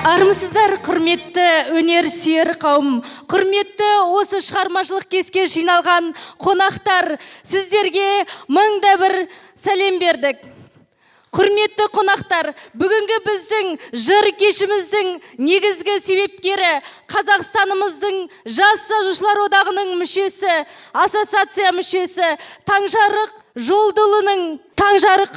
Армысыздар, құрметті өнер сүйер қауым, құрметті осы шығармашылық кеске жиналған қонақтар, сіздерге мыңда бір сәлем бердік. Құрметті қонақтар, бүгінгі біздің жыр кешіміздің негізгі себепкері Қазақстанымыздың жас жазушылар одағының мүшесі, ассоциация мүшесі, Таңжарық Жолдылының Таңжарық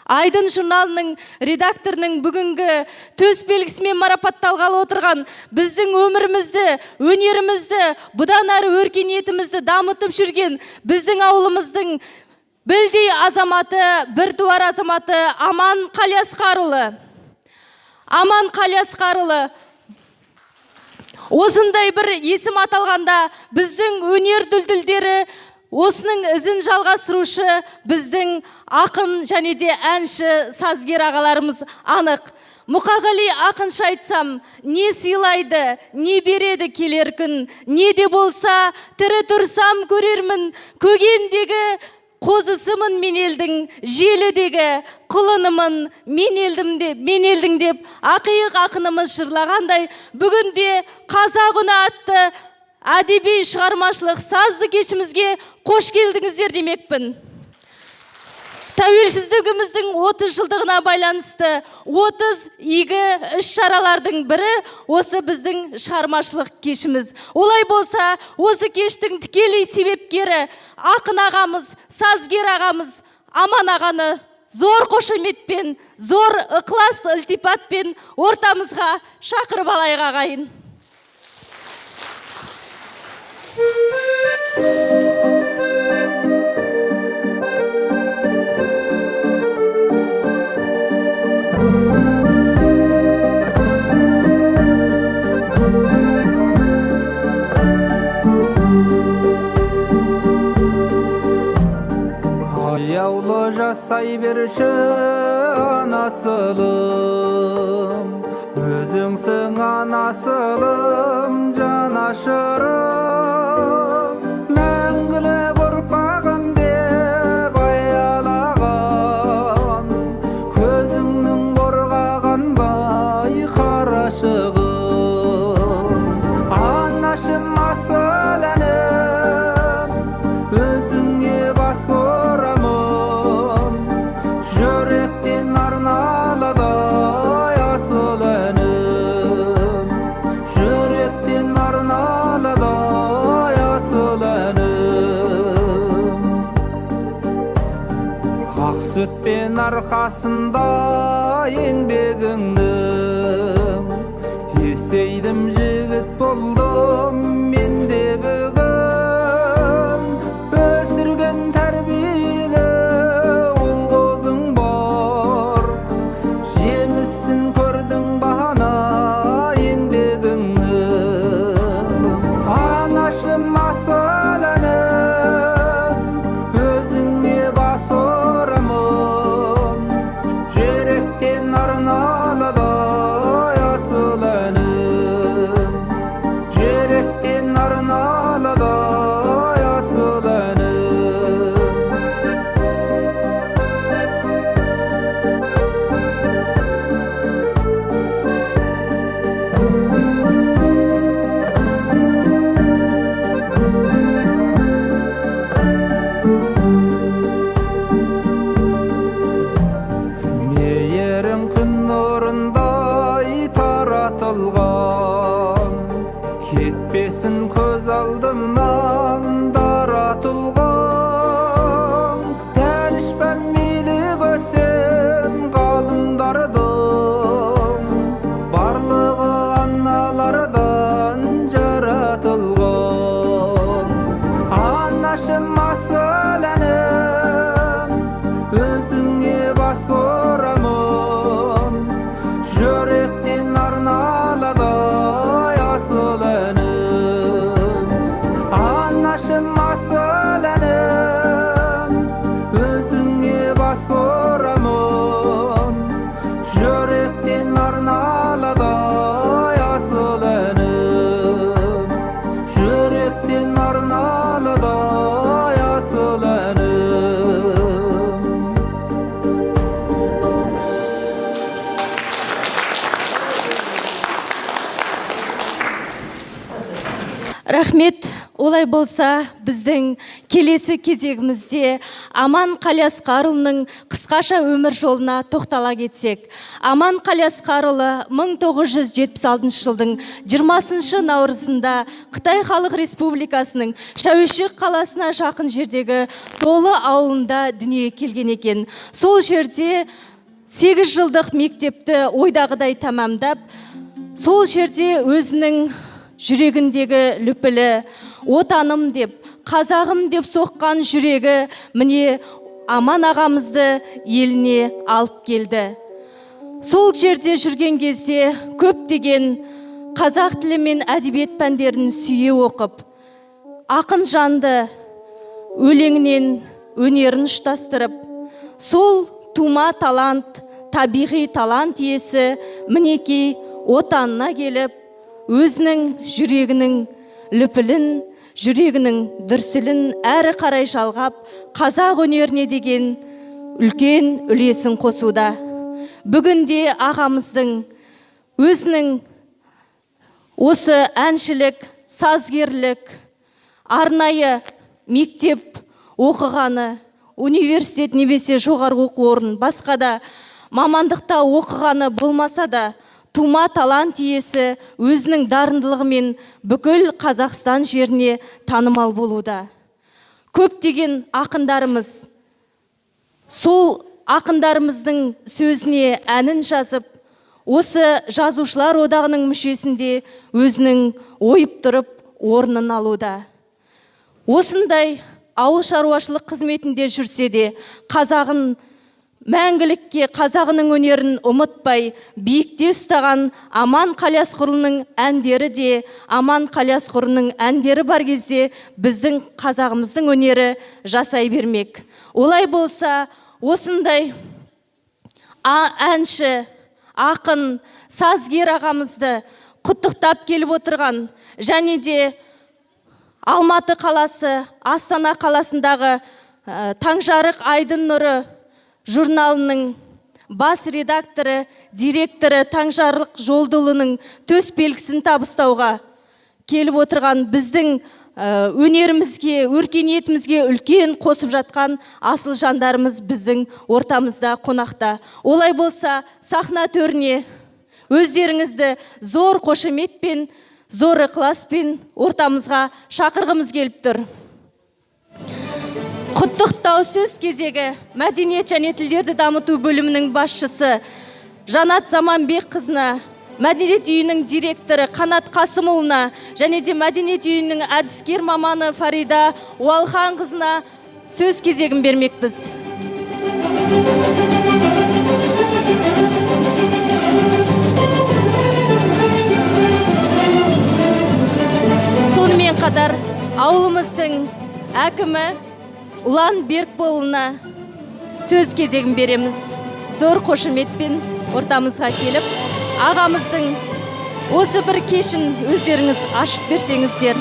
Айдын журналының редакторының бүгінгі төс белгісімен марапатталғалы отырған біздің өмірімізді, өнерімізді, бұдан әрі өркениетімізді дамытып жүрген біздің ауылымыздың білдей азаматы, біртуар азаматы Аман Қалиасқарұлы. Аман Қалиасқарұлы. Осындай бір есім аталғанда біздің өнер дүлділдері осының ізін жалғастырушы біздің ақын және де әнші сазгер ағаларымыз анық. Мұқағали ақынша айтсам, не сыйлайды, не береді келер күн, не де болса тірі тұрсам көрермін, көгендегі қозысымын мен елдің, желідегі құлынымын мен елдің деп ақиық ақынымыз жырлағандай, бүгінде қазақ үні атты әдеби шығармашылық сазды кешімізге қош келдіңіздер демекпін. Тәуелсіздігіміздің 30 жылдығына байланысты 30 игі іс-шаралардың бірі осы біздің шығармашылық кешіміз. Олай болса, осы кештің тікелей себепкері ақын ағамыз, сазгер ағамыз Аман ағаны зор қошеметпен, зор ықылас ілтипатпен ортамызға шақырып алайық ағайын. Аяулы жасай берші анасылым, өзіңсің анасылым, жанашырым, мәңгілік ұрпағым деп аялаған, көзіңнің борғаған бай қарашығым. Анашым асыл әнім, өзіңе бас ұрамын, жүректен арналады асыл әнім, жүректен арналады асыл әнім. Ақ сүтпен арқасында еңбегіңнің, есейдім жігіт болдым мен де бүгін, өсірген тәрбиелі ұл қозың бар, жемісін көрдің бағана еңбегіңнің. Анашым асыл әнім, өзіңе бас ұрамын, жүректен арналады Рахмет. Олай болса, біздің келесі кезегімізде Аман Қалиасқарұлының қысқаша өмір жолына тоқтала кетсек. Аман Қалиасқарұлы 1976 жылдың 20 наурызында Қытай Халық Республикасының Шәуешек қаласына жақын жердегі Толы ауылында дүниеге келген екен. Сол жерде 8 жылдық мектепті ойдағыдай тамамдап, сол жерде өзінің жүрегіндегі лүпілі, отаным деп, қазағым деп соққан жүрегі міне Аман ағамызды еліне алып келді. Сол жерде жүрген кезде көптеген қазақ тілі мен әдебиет пәндерін сүйе оқып, ақын жанды өлеңінен өнерін ұштастырып, сол тума талант, табиғи талант иесі мінекей отанына келіп, өзінің жүрегінің лүпілін, жүрегінің дүрсілін әрі қарай жалғап, қазақ өнеріне деген үлкен үлесін қосуда. Бүгінде ағамыздың өзінің осы әншілік, сазгерлік, арнайы мектеп оқығаны, университет немесе жоғарғы оқу орын, басқа да мамандықта оқығаны болмаса да, тума талант иесі өзінің дарындылығымен бүкіл Қазақстан жеріне танымал болуда. Көптеген ақындарымыз, сол ақындарымыздың сөзіне әнін жазып, осы жазушылар одағының мүшесінде өзінің ойып тұрып орнын алуда. Осындай ауыл шаруашылық қызметінде жүрсе де, қазағын мәңгілікке, қазағының өнерін ұмытпай, биікте ұстаған Аман Қалиасқарұлының әндері де, Аман Қалиасқарұлының әндері бар кезде біздің қазағымыздың өнері жасай бермек. Олай болса, осындай әнші, ақын, сазгер ағамызды құттықтап келіп отырған, және де Алматы қаласы, Астана қаласындағы Таңжарық Айдын нұры журналының бас редакторы, директоры Таңжарық Жолдылының төс белгісін табыстауға келіп отырған, біздің өнерімізге, өркениетімізге үлкен қосып жатқан асыл жандарымыз біздің ортамызда, қонақта. Олай болса, сахна төріне өздеріңізді зор қошеметпен, зор ықыласпен ортамызға шақырғымыз келіп тұр. Құттықтау сөз кезегі мәдениет және тілдерді дамыту бөлімінің басшысы Жанат Заманбекқызына, мәдениет үйінің директоры Қанат Қасымұлына және де мәдениет үйінің әдіскер маманы Фарида Уалханқызына сөз кезегін бермекпіз. Сонымен қатар ауылымыздың әкімі Ұлан Беркболына сөз кезегін береміз. Зор қошеметпен ортамызға келіп, ағамыздың осы бір кешін өздеріңіз ашып берсеңіздер.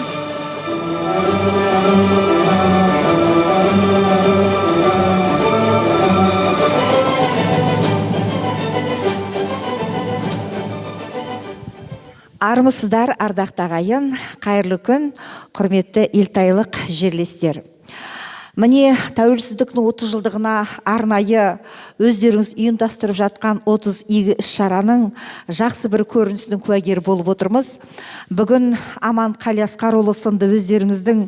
Армысыздар, ардақты ағайын, қайырлы күн, құрметті елтайлық жерлестер. Міне тәуелсіздіктің 30 жылдығына арнайы өздеріңіз ұйымдастырып жатқан 30 игі іс-шараның жақсы бір көрінісінің куәгері болып отырмыз. Бүгін Аман Қалиасқарұлы сынды өздеріңіздің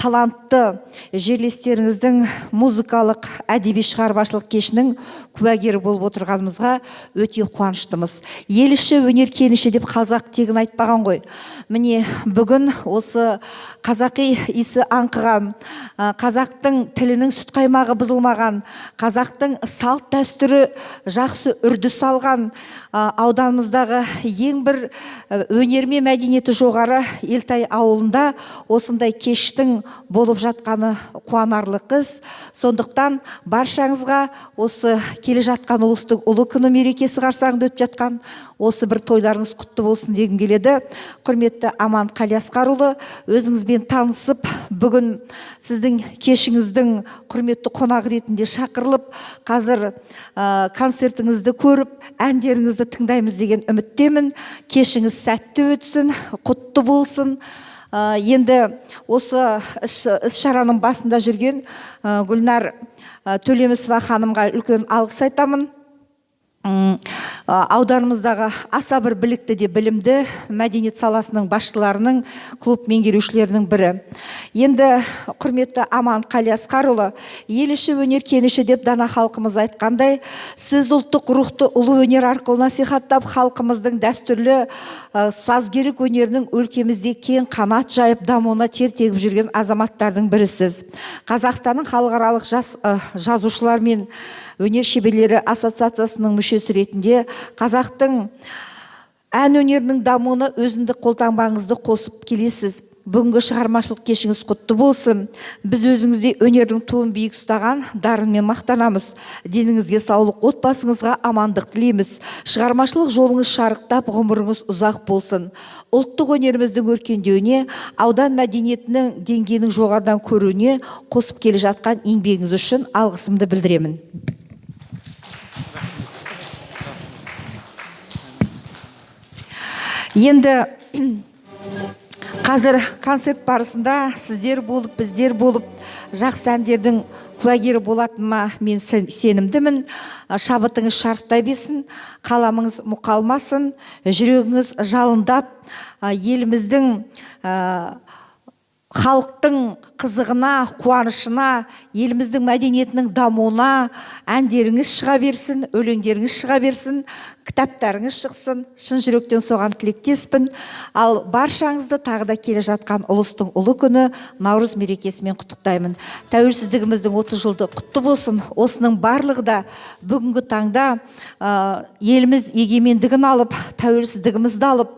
талантты жерлестеріңіздің музыкалық әдеби шығармашылық кешінің куәгері болып отырғанымызға өте қуаныштымыз. Ел іші өнер кеніші деп қазақ тегін айтпаған ғой. Міне бүгін осы қазақи иісі аңқыған, қазақтың тілінің сүт қаймағы бұзылмаған, қазақтың салт дәстүрі жақсы үрді салған ауданымыздағы ең бір өнер мен мәдениеті жоғары Елтай ауылында осындай кештің болып жатқаны қуанарлық қыз. Сондықтан баршаңызға осы келе жатқан ұлыстың ұлы күні мерекесі қарсаңында өтіп жатқан осы бір тойларыңыз құтты болсын дегім келеді. Құрметті Аман Қалиасқарұлы, өзіңізбен танысып, бүгін сіздің кешіңіздің құрметті қонағы ретінде шақырылып, қазір концертіңізді көріп, әндеріңізді тыңдаймыз деген үміттемін. Кешіңіз сәтті өтсін, құтты болсын. Енді осы іс-шараның басында жүрген Гүлнар Төлемісова ханымға үлкен алғыс айтамын. Ауданымыздағы аса бір білікті де білімді мәдениет саласының басшыларының, клуб меңгерушілерінің бірі. Енді құрметті Аман Қалиасқарұлы, ел іші өнер кеніші деп дана халқымыз айтқандай, сіз ұлттық рухты ұлы өнер арқылы насихаттап, халқымыздың дәстүрлі сазгерлік өнерінің өлкемізде кең қанат жайып дамуына тер тегіп жүрген азаматтардың бірісіз. Қазақстанның халықаралық жазушылар мен өнер шеберлері ассоциациясының мүшесі ретінде қазақтың ән өнерінің дамуына өзіндік қолтаңбаңызды қосып келесіз. Бүгінгі шығармашылық кешіңіз құтты болсын. Біз өзіңізде өнердің туын биік ұстаған дарынмен мақтанамыз. Деніңізге саулық, отбасыңызға амандық тілейміз. Шығармашылық жолыңыз шарықтап, ғұмырыңыз ұзақ болсын. Ұлттық өнеріміздің өркендеуіне, аудан мәдениетінің деңгейінің жоғарыдан көруіне қосып келе жатқан еңбегіңіз үшін алғысымды білдіремін. Енді қазір концерт барысында сіздер болып, біздер болып, жақсы әндердің куәгері болатыныма мен сенімдімін. Шабытыңыз шарықтай берсін, қаламыңыз мұқалмасын, жүрегіңіз жалындап, еліміздің халықтың қызығына, қуанышына, еліміздің мәдениетінің дамуына әндеріңіз шыға берсін, өлеңдеріңіз шыға берсін, кітаптарыңыз шықсын. Шын жүректен соған тілектеспін. Ал баршаңызды тағы да келе жатқан ұлыстың ұлы күні Наурыз мерекесімен құттықтаймын. Тәуелсіздігіміздің 30 жылды құтты болсын. Осының барлығы да бүгінгі таңда еліміз егемендігін алып, тәуелсіздігімізді алып,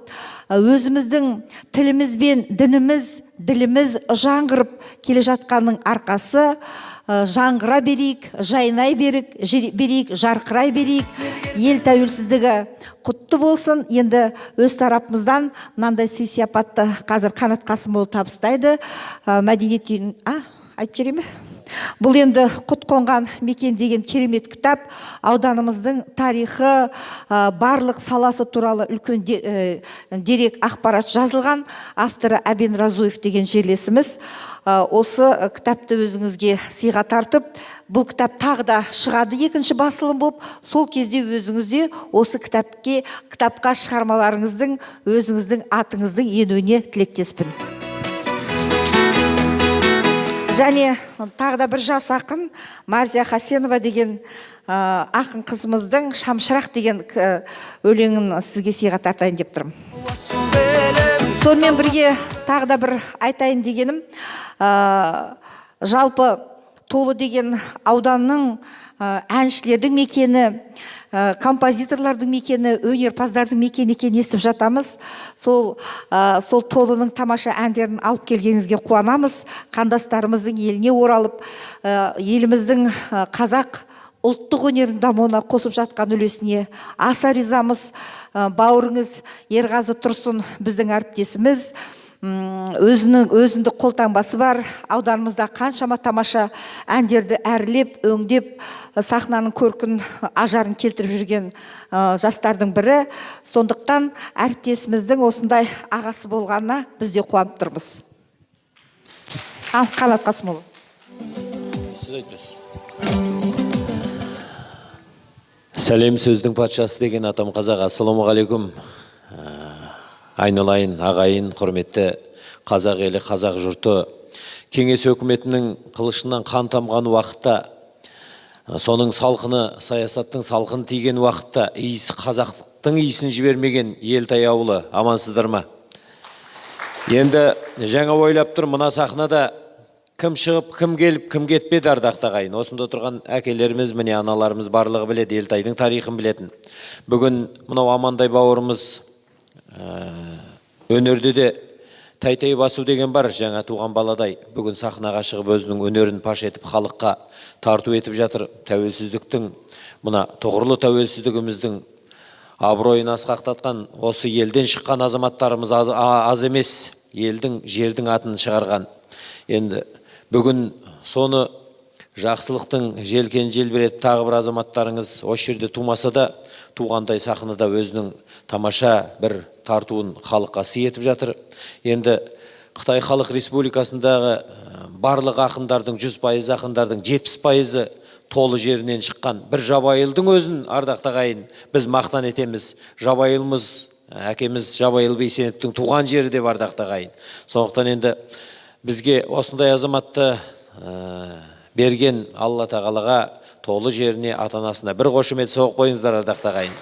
өзіміздің тіліміз бен дініміз, діліміз жаңғырып келе жатқанның арқасы. Жаңғыра берейік, жайнай берейік, жарқырай берейік. Ел тәуелсіздігі құтты болсын. Енді өз тарапымыздан мынандай сый-сияпатты қазір Қанат Қасымұлы табыстайды. Мәдениет үйін, айтып жіберейін бе? Бұл енді құт қонған мекен деген керемет кітап. Ауданымыздың тарихы, барлық саласы туралы үлкен дерек ақпарат жазылған. Авторы Әбен Разуев деген жерлесіміз. Осы кітапты өзіңізге сыйға тартып, бұл кітап тағы да шығады, екінші басылым болып, сол кезде өзіңізде осы кітапқа шығармаларыңыздың, өзіңіздің атыңыздың енуіне тілектеспін. Және тағы да бір жас ақын Марзия Хасенова деген ақын қызымыздың Шамшырақ деген өлеңін сізге сыйға тартайын деп тұрмын. Сонымен бірге тағы да бір айтайын дегенім, жалпы Толы деген ауданның әншілердің мекені, композиторлардың мекені, өнерпаздардың мекені екенін естіп жатамыз. Сол Толының тамаша әндерін алып келгеніңізге қуанамыз. Қандастарымыздың еліне оралып, еліміздің қазақ ұлттық өнердің дамуына қосып жатқан үлесіне аса ризамыз. Бауырыңыз Ерғазы Тұрсын біздің әріптесіміз. Өзіндік қолтаңбасы бар. Ауданымызда қаншама тамаша әндерді әрлеп, өңдеп, сахнаның көркін, ажарын келтіріп жүрген жастардың бірі. Сондықтан әріптесіміздің осындай ағасы болғанына біз де қуанып тұрмыз. Қанат Қасымұлы. Сіз айтыңыз. Сәлем сөздің патшасы деген атам қазақ. Ассалаумағалейкум. Айналайын, ағайын, құрметті қазақ елі, қазақ жұрты. Кеңес өкіметінің қылышынан қан тамған уақытта, соның салқыны, саясаттың салқын тиген уақытта, қазақтың иісін жібермеген Елтай ауылы, амансыздар ма? Енді жаңа ойлап тұр, мына сахнада кім шығып, кім келіп, кім кетпеді ардақты ағайын. Осында отырған әкелеріміз, міне аналарымыз барлығы біледі, Елтайдың тарихын білетін. Бүгін мынау Амандай бауырымыз өнерде де тәй-тәй басу деген бар, жаңа туған баладай. Бүгін сахнаға шығып өзінің өнерін паш етіп, халыққа тарту етіп жатыр. Тәуелсіздіктің, мына тұғырлы тәуелсіздігіміздің абыройын асқақтатқан осы елден шыққан азаматтарымыз аз емес, елдің, жердің атын шығарған. Енді бүгін соны жақсылықтың желкен желбіретіп тағы бір азаматтарыңыз осы жерде тумаса да, туғандай сахнада өзінің тамаша бір тартуын халыққа сый етіп жатыр. Енді Қытай Халық Республикасындағы барлық ақындардың 100% ақындардың 70% толы жерінен шыққан бір Жабайылдың өзін, ардақты ағайын, біз мақтан етеміз. Жабайылымыз, әкеміз Жабайыл Бейсеновтің туған жері деп, ардақты ағайын. Сондықтан енді бізге осындай азаматты берген Алла тағалаға, толы жеріне, ата-анасына бір қошемет соғып қойыңыздар, ардақты ағайын.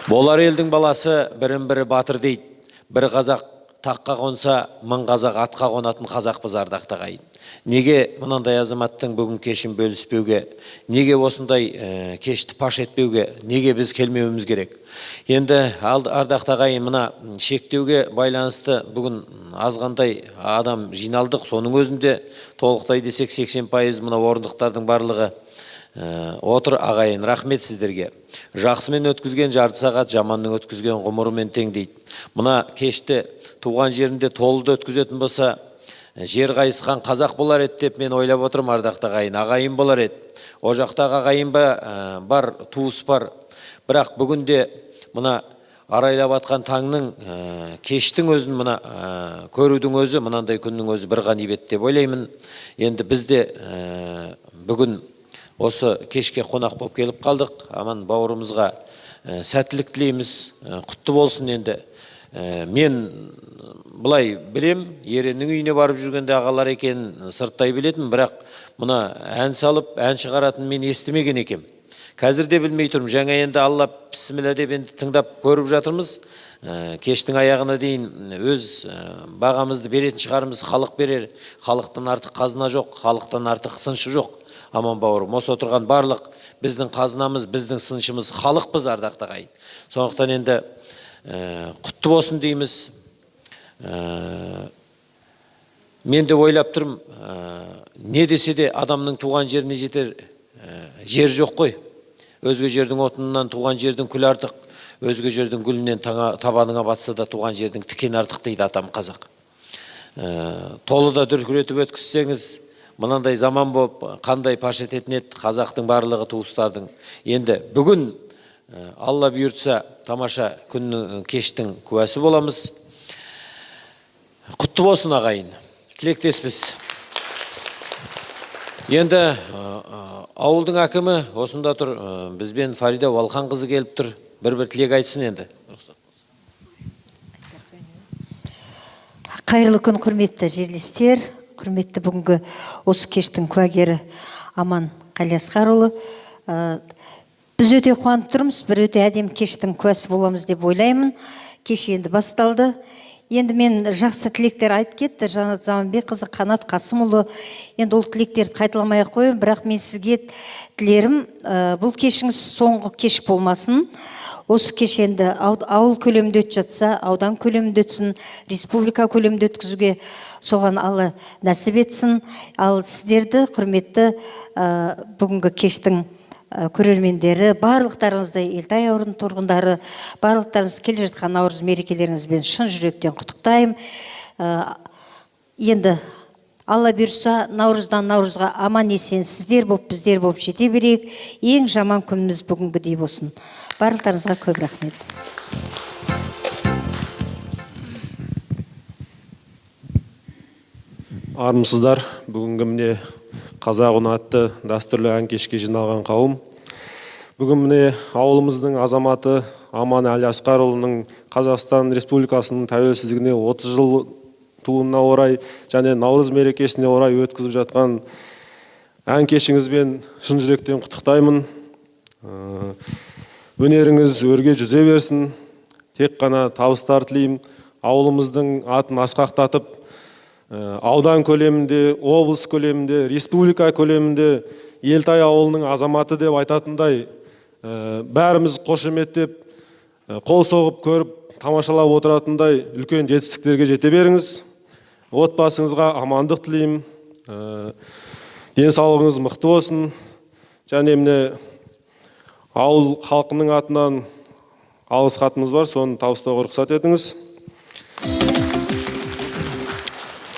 Болар елдің баласы бірін-бірі батыр дейді. Бір қазақ таққа қонса, мың қазақ атқа қонатын қазақпыз, ардақты ағайын. Неге мынандай азаматтың бүгін кешін бөліспеуге, неге осындай кешті паш етпеуге, неге біз келмеуіміз керек? Енді ардақты ағайын, мына шектеуге байланысты бүгін азғандай адам жиналдық. Соның өзінде толықтай десек 80% мына орындықтардың барлығы отыр. Ағайын, рахмет сіздерге. Жақсымен өткізген жарты сағат, жаманның өткізген ғұмырымен тең дейді. Мына кешті туған жерінде толыда өткізетін болса, жер қайысқан қазақ болар еді деп мен ойлап отырмын, ардақты ағайын. Ағайын болар еді. О жақтағы ағайын бар, туыс бар. Бірақ бүгінде мына арайлап атқан таңның, кештің өзін мына көрудің өзі, мынандай күннің өзі бір ғанибет деп ойлаймын. Енді бізде бүгін осы кешке қонақ болып келіп қалдық. Аман бауырымызға сәттілік тілейміз, құтты болсын. Енді мен былай білем, Ереннің үйіне барып жүргенде ағалар екенін сырттай білетін, бірақ мына ән салып, ән шығаратын мен естімеген екем. Қазір де білмей тұрмын. Жаңа енді Алла бісміллә деп енді тыңдап көріп жатырмыз. Кештің аяғына дейін өз бағамызды беретін шығарымыз. Халық берер, халықтан артық қазына жоқ, халықтан артық сыншы жоқ. Аман бауырым, осы отырған барлық біздің қазынамыз, біздің сыншымыз халықпыз, ардақты ағайын. Сондықтан енді құтты болсын дейміз. Мен де ойлап тұрмын, не десе де адамның туған жеріне жетер жер жоқ қой. Өзге жердің отынынан туған жердің күл артық, өзге жердің гүлінен табаныңа батса да туған жердің тікен артық дейді атам қазақ. Толыда дүркіретіп өткізсеңіз, мынандай заман болып қандай паш ететін еді қазақтың барлығы, туыстардың. Енді бүгін Алла бұйыртса тамаша күннің, кештің куәсі боламыз. Құтты болсын ағайын, тілектеспіз. Енді ауылдың әкімі осында тұр, бізбен Фарида Валханқызы келіп тұр. Бір тілек айтсын енді. Қайырлы күн, құрметті жерлестер, құрметті бүгінгі осы кештің куәгері Аман Қалиасқарұлы. Біз өте қуанып тұрмыз, бір өте әдемі кештің куәсі боламыз деп ойлаймын. Кеш енді басталды. Енді мен жақсы тілектер айтып кетті, Жанат Заманбекқызы, Қанат Қасымұлы. Енді ол тілектерді қайталамай қойын, бірақ мен сізге тілерім, бұл кешіңіз соңғы кеш болмасын. Осы кеш енді ауыл көлемінде өтіп жатса, аудан көлемінде өтсін, республика көлемінде өткізуге соған Алла нәсіп етсін. Ал сіздерді, құрметті бүгінгі кештің көрермендері, барлықтарыңызды, Елтай ауылының тұрғындары, барлықтарыңыз келе жатқан наурыз мерекелеріңізбен шын жүректен құттықтаймын. Енді Алла бұйырса, наурыздан наурызға аман есен сіздер болып, біздер болып жете берейік. Ең жаман күніміз бүгінгідей болсын. Барлықтарыңызға көп рахмет. Армысыздар, бүгінгі міне қазақ ұны атты дәстүрлі ән кешке жиналған қауым. Бүгін міне ауылымыздың азаматы Аман Әлиасқарұлының Қазақстан Республикасының тәуелсіздігіне 30 жыл туына орай және наурыз мерекесіне орай өткізіп жатқан ән кешіңізбен шын жүректен құттықтаймын. Өнеріңіз өрге жүзе берсін. Тек қана табыстар тілеймін. Ауылымыздың атын асқақтатып, аудан көлемінде, облыс көлемінде, республика көлемінде Елтай ауылының азаматы деп айтатындай бәріміз қошеметтеп, қол соғып көріп, тамашалап отыратындай үлкен жетістіктерге жете беріңіз. Отбасыңызға амандық тілеймін. Денсаулығыңыз мықты болсын. Және міне ауыл халқының атынан алғыс хатымыз бар, соны табыстауға рұқсат етіңіз.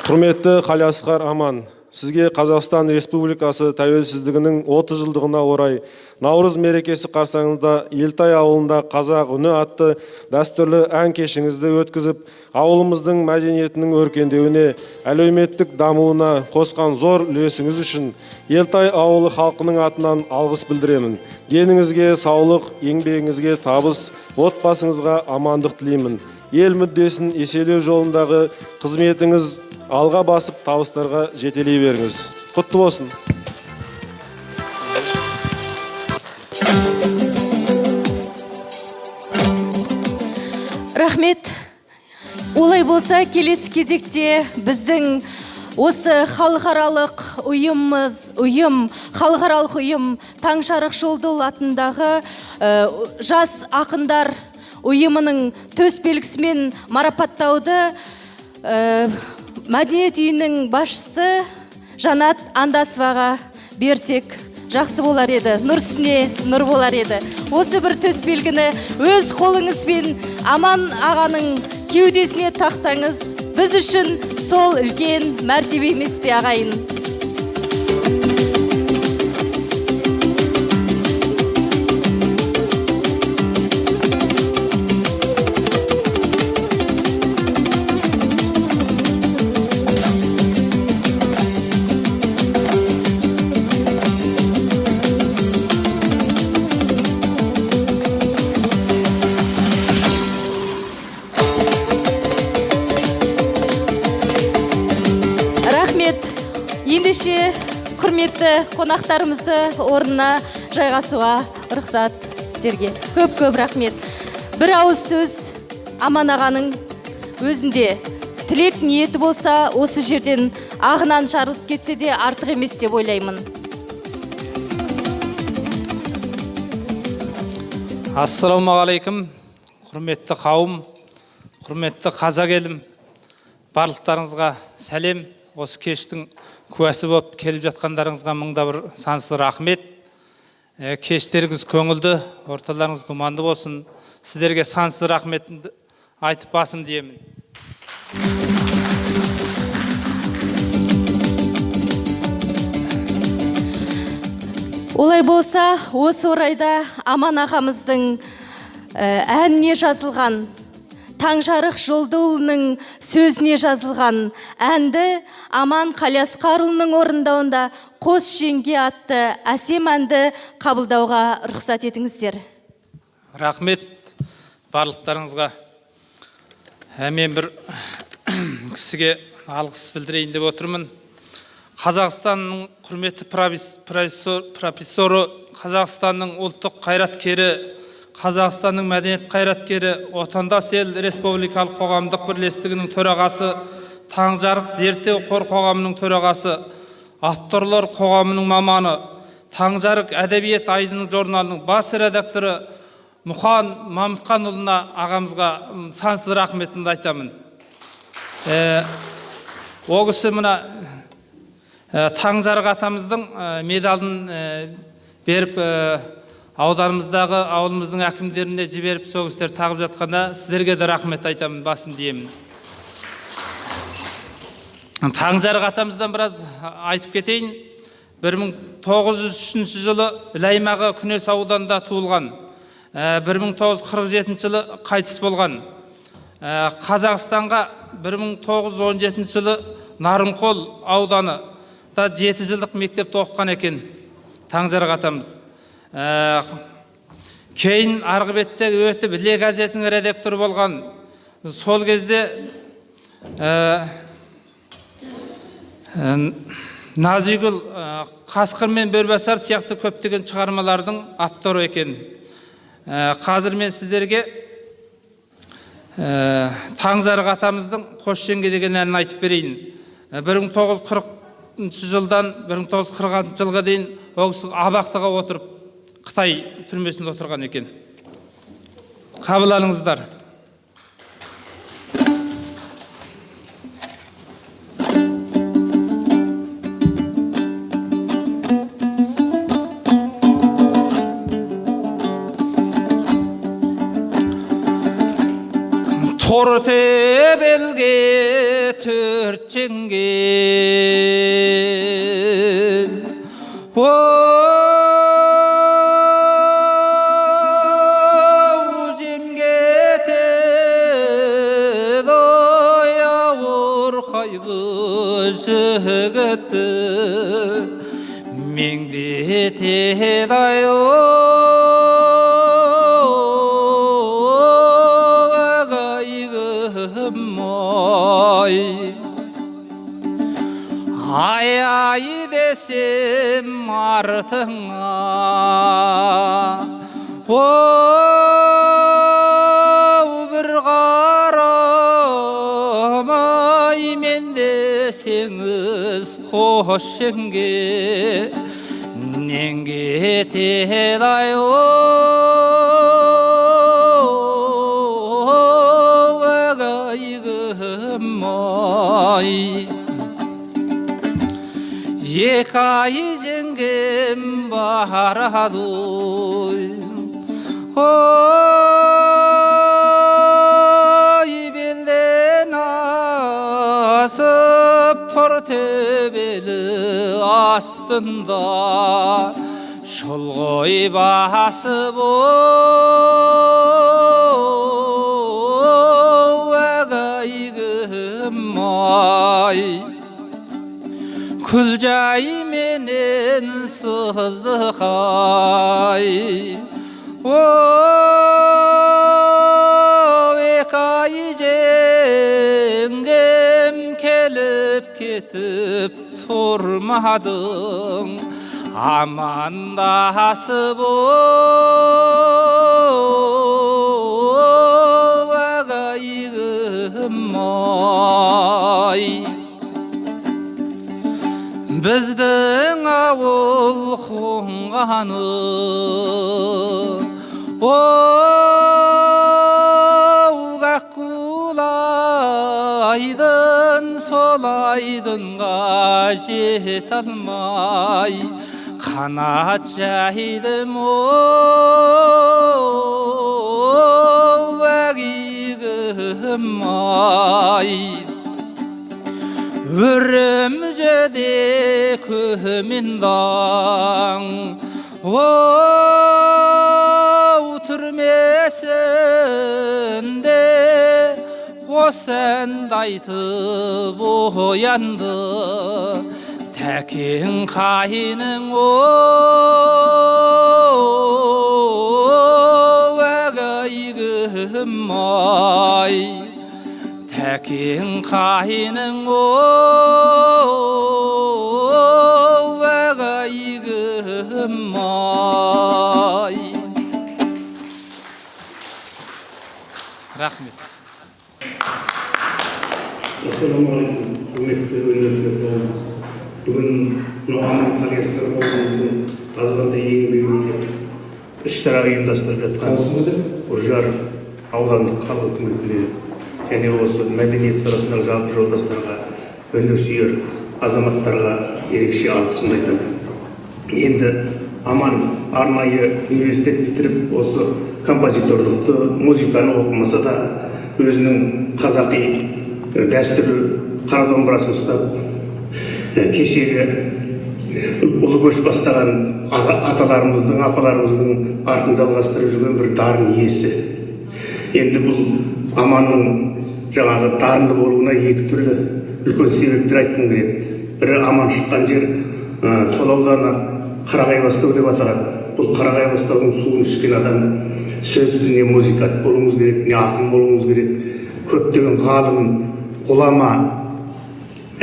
Құрметті Қалиасқар Аман, сізге Қазақстан Республикасы тәуелсіздігінің 30 жылдығына орай Наурыз мерекесі қарсаңында Елтай ауылында қазақ үні атты дәстүрлі ән кешіңізді өткізіп, ауылымыздың мәдениетінің өркендеуіне, әлеуметтік дамуына қосқан зор үлесіңіз үшін Елтай ауылы халқының атынан алғыс білдіремін. Деніңізге саулық, еңбегіңізге табыс, отбасыңызға амандық тілеймін. Ел мүддесін еселеу жолындағы қызметіңіз алға басып, табыстарға жетелей беріңіз. Құтты болсын. Рахмет. Олай болса, келесі кезекте біздің осы халықаралық халықаралық ұйым Таңшарық Жолдол атындағы жас ақындар ұйымының төсбелгісімен марапаттауды Мәдениет үйінің басшысы Жанат Андасоваға берсек жақсы болар еді. Нұр үстіне нұр болар еді. Осы бір төсбелгіні өз қолыңызбен Аман ағаның кеудесіне тақсаңыз, біз үшін сол үлкен мәртебе емес пе, ағайын? Ендеше құрметті қонақтарымызды орнына жайғасуға рұқсат сіздерге. Көп рахмет. Бір ауыз сөз Аман ағаның өзінде тілек ниеті болса, осы жерден ағынан жарылып кетсе де артық емес деп ойлаймын. Ассалаумағалейкум, құрметті қауым, құрметті қазақ елім, барлықтарыңызға сәлем. Осы кештің куәсі болып келіп жатқандарыңызға мыңда бір сансыз рахмет. Кештеріңіз көңілді, орталарыңыз думанды болсын. Сіздерге сансыз рахметімді айтып басым деймін. Олай болса, осы орайда Аман ағамыздың әніне жазылған, Таңшарық Жолдолының сөзіне жазылған әнді Аман Қалиасқарұлының орындауында Қос жеңге атты әсем әнді қабылдауға рұқсат етіңіздер. Рахмет барлықтарыңызға. Мен бір кісіге алғыс білдірейін деп отырмын. Қазақстанның құрметті профессоры, Қазақстанның ұлттық қайраткері, Қазақстанның мәдениет қайраткері, Отандас ел республикалық қоғамдық бірлестігінің төрағасы, Таңжарық зерттеу қор қоғамының төрағасы, авторлар қоғамының маманы, Таңжарық әдебиет айдының журналының бас редакторы Мұхан Мамытханұлына ағамызға сансыз рахметімді айтамын. О кісі мына Таңжарық атамыздың медалын беріп, ауданымыздағы ауылымыздың әкімдеріне жіберіп, сол кісілер тағып жатқанда сіздерге де рахмет айтамын, басым деймін. Таңжарық атамыздан біраз айтып кетейін. 1903 жылы Лаймағы Күнес ауданында туылған. 1947 жылы қайтыс болған. Қазақстанға 1917 жылы Нарынқол ауданы да 7 жылдық мектепте оқыған екен Таңжарық атамыз. Кейін арғы бетте өтіп Іле газетінің редакторы болған. Сол кезде Назигүл, Қасқыр мен Бөрбасар сияқты көптеген шығармалардың авторы екен. Қазір мен сіздерге Таңжарық атамыздың Қос жеңге деген әнін айтып берейін. 1940 жылдан 1940 жылға дейін абақтыға отырып Қытай түрмесінде отырған екен. Қабыл алыңыздар. Торы тебелге төрт жеңген бойғы жігітті меңдетеді-ай ағайғым-ай. Ай десем артыңа, бір қарамай мен десеңіз қош емге нең кетеді-ай ағайғым-ай. Екі ай жеңгем барады, ой белден асып тұр төбелі астында, шұлғой басып ағайғым-ай. Күлжай менен сыздық-ай, екі ай жеңгем келіп кетіп тұрмадың, амандасып ағайғым-ай. Біздің ауыл қонғаны, Аққулайдың сол айдынға жете алмай, қанат жайдым ағайғым-ай. Үрімжіде көміндаң, түрмесінде осынды айтып оянды, тәкең қайының ағайғым-ай. Тәкең қайының ағайғым-ай. Рахмет. Ассалаумағалейкум, құрметті өнерлі қауым. Бүгін аман қариястар қауымымыздың азғантай еңбегінде іс-шара ұйымдастырып жатқан Үржар аудандық халық үкіметіне және осы мәдениет саласындағы жауапты жолдастарға, өнерсүйер азаматтарға ерекше алғысымды айтамын. Енді Аман арнайы университет бітіріп, осы композиторлықты, музыканы оқымаса да, өзінің қазақи дәстүрлі қара домбырасын ұстап, кешегі ұлы көш бастаған аталарымыздың, апаларымыздың артын жалғастырып жүрген бір дарын иесі. Енді бұл Аманның жаңағы дарынды болуына екі түрлі үлкен себептер айтқым келеді. Бірі Аман шыққан жер Тол ауданы Қарағайбастау деп аталады. Бұл Қарағайбастаудың суын ішкен адам сөзсіз не музыкант болуыңыз керек, не ақын болуыңыз керек. Көптеген ғалым, ғұлама,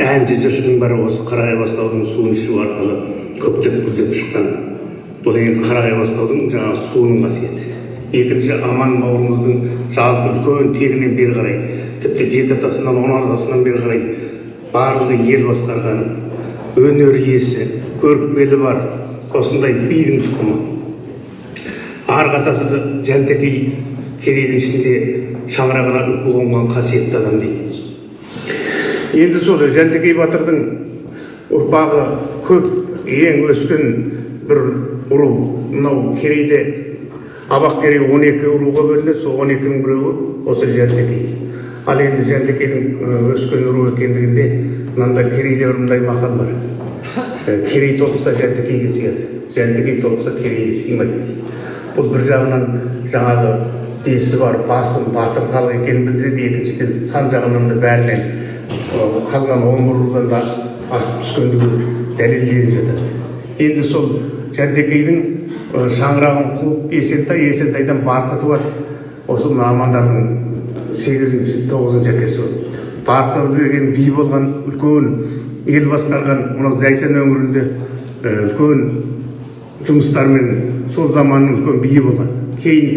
әнші жыршының бәрі осы Қарағайбастаудың суын ішу арқылы көптеп гүлдеп шыққан. Бұл енді Қарағайбастаудың жаңағы суының қасиеті. Екінші, Аман бауырымыздың жалпы үлкен тегінен бері қарай, тіпті 7 атасынан 10 атасынан бері қарай барлығы ел басқарған өнер иесі, көріпкелі бар, осындай бидің тұқымы. Арғы атасы Жәнтекей керейдің ішінде шаңырағына үкі қонған қасиетті адам дейді. Енді сол Жәнтекей батырдың ұрпағы көп ең өскен бір ұру. Мынау керейде Абақ керей 12 ұруға бөлінеді, сол 12-нің біреуі осы Жәнтекей. Ал енді Жәнтекейдің өскен ұру екендігінде мынандай керейде мындай мақал бар. Керей толықса Жәнтекейге сыяды, Жәнтекей толықса керейге сыймайды. Бұл бір жағынан жаңағы десі бар, басым, батыр халық екенін білдіреді, екіншіден сан жағынан да бәрінен қалған 11 жылдан да асып түскендігі дәлелденіп жатыр. Енді сол Жантекейдің шаңырағын қуып Есентайдан Барқытуат осы мамандардың 8-9 әкесі. Барқыту деген би болған үлкен ел басқарған мынау Зайсан өңірінде үлкен жұмыстармен сол заманның үлкен биі болған. Кейін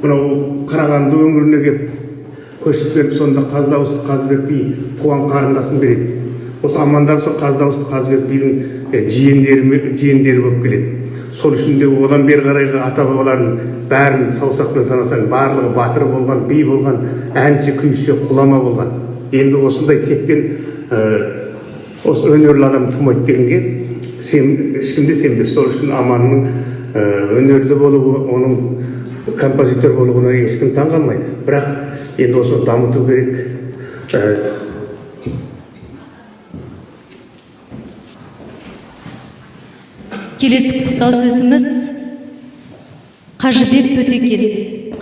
мынау Қарағанды өңіріне келіп көшіп келіп сонда Қаздауысты Қазыбек би туған қарындасын береді. Осы амандар сол Қаздауысты Қазыбек бидің жиендері болып келеді. Сол үшін де одан бері қарайғы ата бабалардың бәрін саусақпен санасаң барлығы батыр болған, би болған, әнші, күйші, ғұлама болған. Енді осындай текпен осы өнерлі адам тумайды дегенге ешкімде сенбес. Сол үшін Аманның өнерлі болуы, оның композитор болуына ешкім таң қалмайды. Бірақ енді осыны дамыту керек. Келесі құттықтау сөзіміз Қажыбек Төтекел,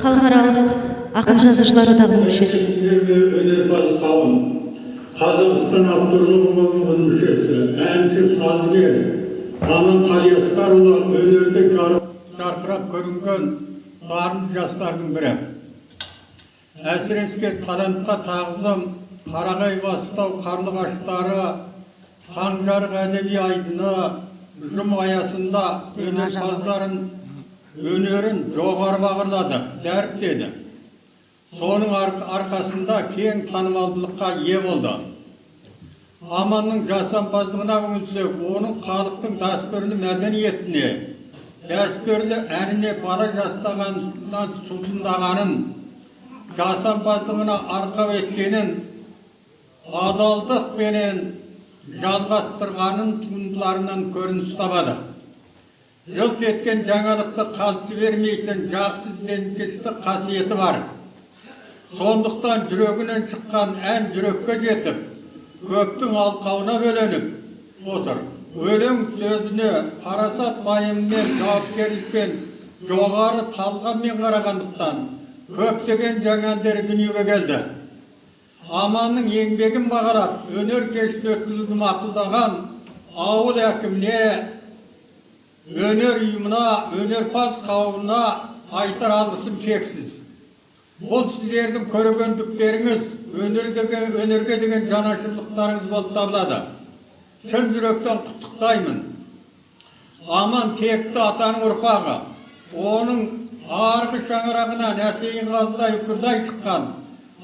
халықаралық ақын жазушылар одағының мүшесі. Өнерпаз қауым, Қазақстан авторлығының мүшесі, әнші сазгер Аман Қалиасқарұлы өнерде жарқырап көрінген дарын жастардың бірі. Әсіресе талантқа тағзым, Қарағай Бастау қарлығаштары, Қанжарық әдеби айдыны ұжым аясында өнерпаздарын өнерін жоғары бағалады, дәріптеді. Соның арқасында кең танымалдылыққа ие болды. Аманның жасампаздығына үңілсек, оның халықтың дәстүрлі мәдениетіне, дәстүрлі әніне бала жастағаннан сусындағанын, жасампаздығына арқау еткенін, адалдықпенен жалғастырғанын туындыларынан көрініс табады. Жылт еткен жаңалықты қалт жібермейтін жақсы ізденгіштік қасиеті бар. Сондықтан жүрегінен шыққан ән жүрекке жетіп, көптің алқауына бөленіп отыр. Өлең сөзіне парасат пайыммен, жауапкерлікпен, жоғары талғаммен қарағандықтан көптеген жаңа әндер дүниеге келді. Аманның еңбегін бағалап, өнер кешін өткізуді мақұлдаған ауыл әкіміне, өнер ұйымына, өнерпаз қауымына айтар алғысым шексіз. Бұл сіздердің көрегендіктеріңіз, өнерге деген жанашырлықтарыңыз болып табылады. Шын жүректен құттықтаймын. Аман текті атаның ұрпағы, оның арғы шаңырағынан әсейін қаздай күрдай шыққан,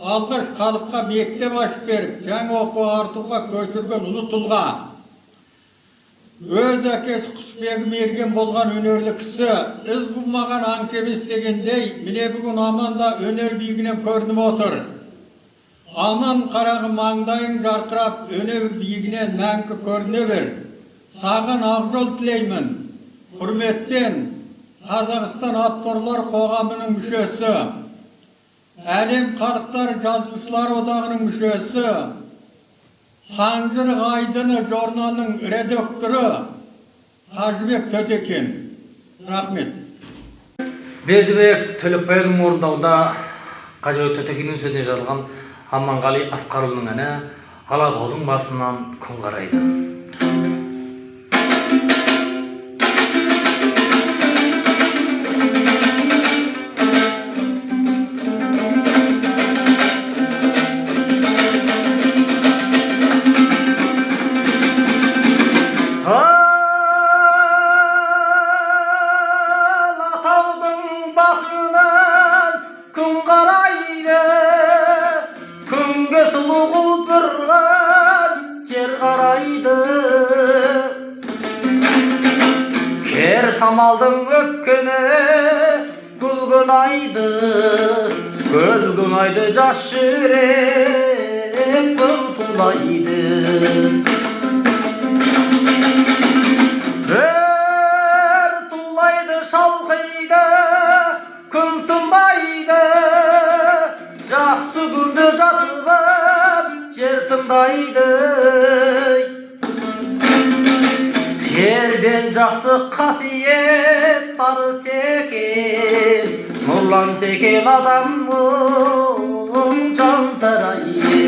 алғаш халыққа мектеп ашып беріп, жаңа оқу артуға көшірген ұлы тұлға. Өз әкесі құсбегі мерген болған өнерлі кісі, із бұлмаған аңшы емес дегендей, міне бүгін Аман да өнер биігінен көрініп отыр. Аман қарағы маңдайың жарқырап, өнер биігінен мәңгі көріне бер. Саған ақ жол тілеймін. Құрметтен Қазақстан авторлар қоғамының мүшесі, әлем халықтар жазушылар одағының мүшесі, Қанжарық айдыны журналының редакторы Қажыбек Төтекел. Рахмет. Бердібек Төлепбайұлының орындауында Қажыбек Төтекелдің сөзіне жазылған Аманғали Асқарұлының әні «Алатаудың басынан күн қарайды». Самалдың өпкені гүлгін айды жас жүрек бір тулайды. Бір тулайды шалқайды, күн тынбайды, жақсы күнді жатып жер тыңдайды. Жерден жақсы қасиет тарыс екен, нұрланса екен адамның жан сарайы.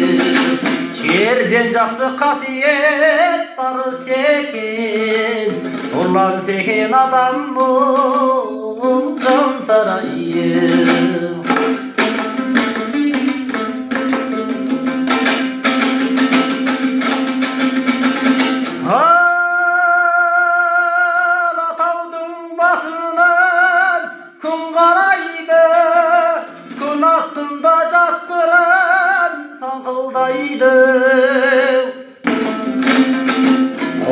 Жерден жерден жақсы қасиет тарыс екен, нұрлан секен адамның жан сарайы. Алатаудың басынан күн қарайды, күн астында жас қыран саңқылдайды.